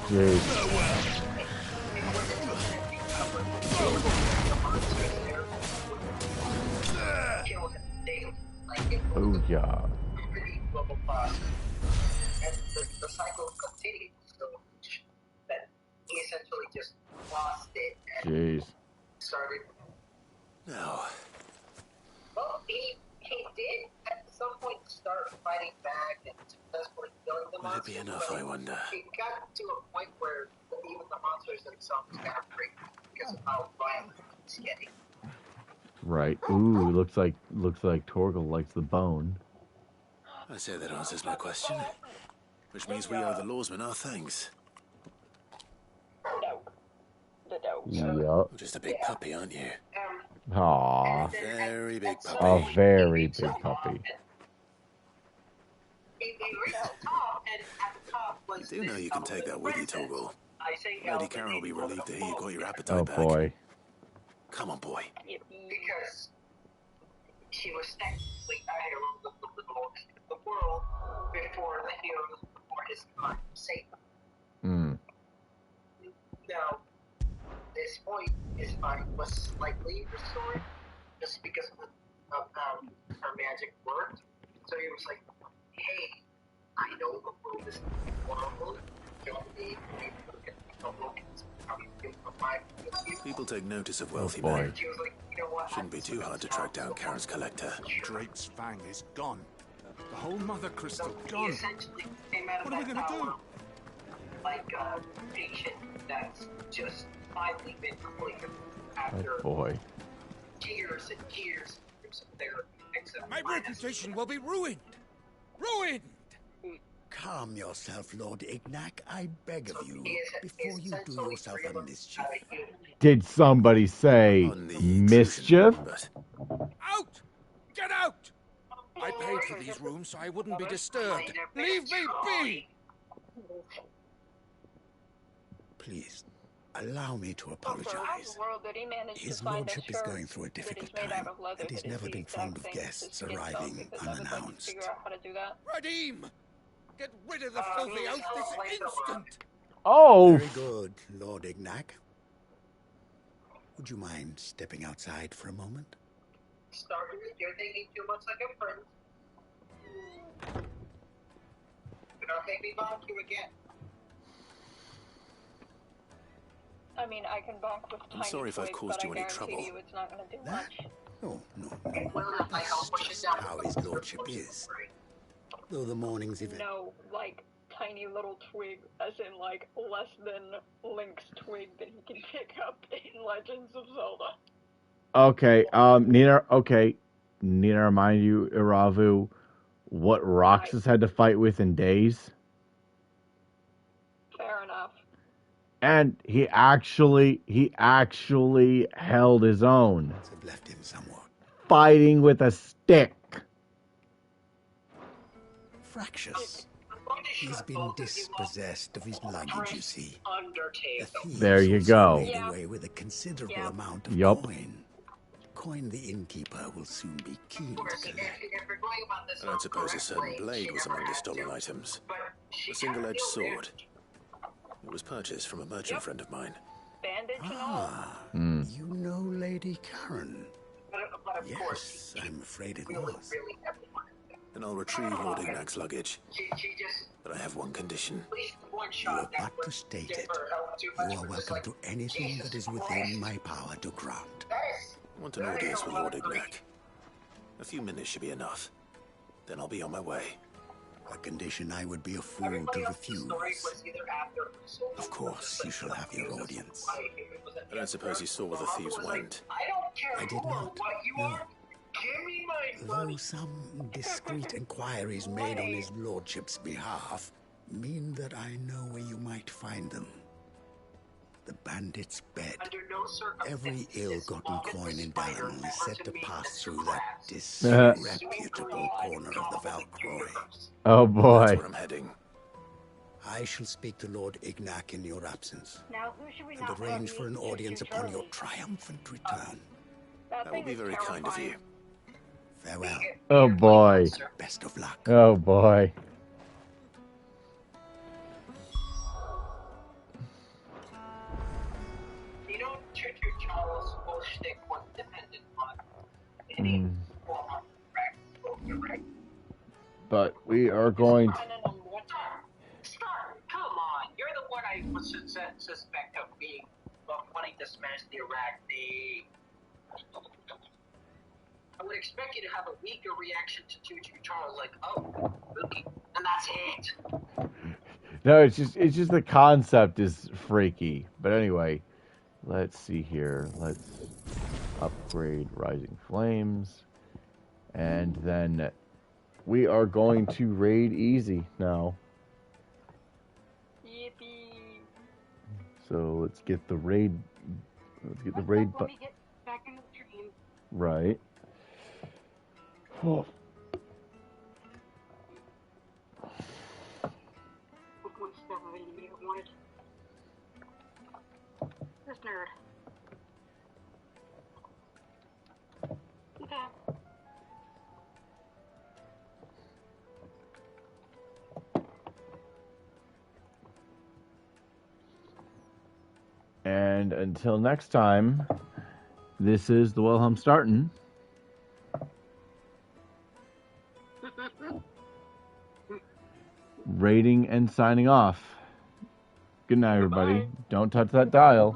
S1: Jeez. Oh yeah.
S20: And the cycle continued so much that he essentially just lost it and
S1: Jeez.
S20: started.
S3: No.
S20: Well, he did at some point start fighting back and successfully killing the
S3: Will it
S20: monsters.
S3: be enough, I wonder?
S20: It got to a point where even the monsters themselves got afraid because of how violent it's getting.
S1: Right. Ooh, looks like Torgal likes the bone.
S3: I say that answers my question. Which means we owe the lawsman our thanks.
S1: Yup.
S3: You're just a big puppy, aren't you?
S1: Aww.
S3: Very big puppy.
S1: A very big puppy.
S3: You do know you can take that with you, Torgal. Lady Karen will be relieved to hear you got your appetite
S1: Oh
S3: back.
S1: boy.
S3: Come on, boy.
S20: Because she was technically a hero of the world before the heroes before his time saved them. Now, this point, his mind was slightly restored just because of how her magic worked. So he was like, hey, I know the world is horrible.
S3: People take notice of wealthy
S1: boy.
S3: men. Shouldn't be too hard to track down Karen's collector.
S6: Drake's Fang is gone. The whole Mother Crystal gone. What are we gonna do?
S20: Like a patient that's just finally been cleared after
S1: boy.
S20: years and years of therapy.
S6: My reputation will be ruined. Ruined!
S7: Calm yourself, Lord Ignac, I beg of you, before you do yourself a mischief.
S1: Did somebody say mischief?
S6: Out! Get out! I paid for these rooms so I wouldn't be disturbed. Leave me be!
S7: Please, allow me to apologize. His lordship is going through a difficult time, and he's never been fond of guests arriving unannounced.
S6: Radim! Get rid of the filthy oath this instant!
S1: Oh!
S7: Very good, Lord Ignac. Would you mind stepping outside for a moment?
S20: Starting, you're thinking too much like a friend. But don't make me bonk you again.
S14: I mean, I can bonk with tiny
S3: sorry if I've
S14: twigs,
S3: caused
S14: but
S3: you any
S14: I guarantee
S3: trouble.
S14: you it's not going to do much.
S7: No. That's just how his lordship is. Though the morning's event...
S14: No, like, tiny little twig, as in, like, less than Link's twig that he can pick up in Legends of Zelda.
S1: Okay, Nina, remind you, Iravu, what Roxas had to fight with in Days?
S14: Fair enough.
S1: And he actually held his own.
S7: Left him somewhat.
S1: Fighting with a stick.
S7: Fractious. He's been dispossessed of his luggage, you see. The
S1: There you go.
S7: made away with a considerable amount of coin. Coin the innkeeper will soon be keen to collect.
S3: I don't suppose a certain blade was among the stolen items. A single-edged sword. It was purchased from a merchant friend of mine.
S14: Bandage and all.
S7: You know Lady Karen? Yes, I'm afraid it was.
S3: Then I'll retrieve Lord Ignac's luggage. But I have one condition.
S7: You have but to state it. You are welcome to anything that is within my power to grant.
S3: I want an audience with Lord Ignac. A few minutes should be enough. Then I'll be on my way.
S7: A condition I would be a fool to refuse. Of course, you shall have your audience.
S3: I don't suppose you saw where the thieves went.
S7: I did not, no. Though some discreet inquiries made on his lordship's behalf mean that I know where you might find them. The bandit's bed. Every ill-gotten coin in Dallin is set to pass through that disreputable corner of the Valkyrie.
S1: Oh boy.
S3: That's where I'm heading.
S7: I shall speak to Lord Ignac in your absence,
S14: Now, who should we
S7: and
S14: not
S7: arrange
S14: let
S7: for an
S14: meet
S7: audience
S14: Sister
S7: upon your
S14: Charlie?
S7: triumphant return.
S3: That would be very kind of you.
S7: Farewell.
S1: Oh boy.
S7: Best of luck.
S1: Oh boy. But we are going to...
S20: Come on, you're the one I would suspect of being wanting to smash the arachne. I would expect you to have a weaker reaction to Choo Choo Charles, like, oh, really? And that's it.
S1: No, it's just the concept is freaky. But anyway, let's see here. Let's upgrade Rising Flames. And then we are going to raid easy now.
S21: Yippee.
S1: So let's get the raid. Let's get the raid.
S21: Let me get back in the stream.
S1: Right. Oh.
S21: This nerd. Okay.
S1: And until next time, this is the Wilhelm Startin. Rating and signing off. Good night, everybody.
S21: Bye.
S1: Don't touch that dial.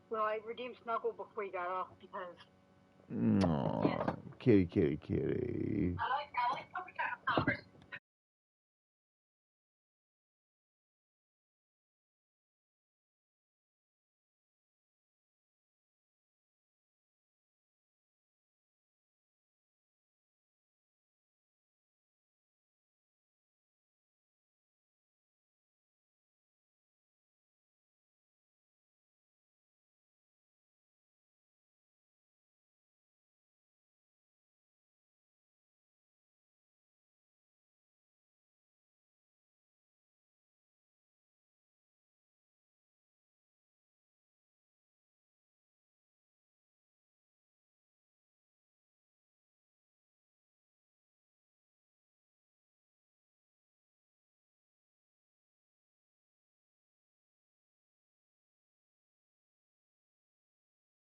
S21: Well, I redeemed Snuggle before he got off because...
S1: Aww, kitty, kitty, kitty.
S20: I like how we got a conversation.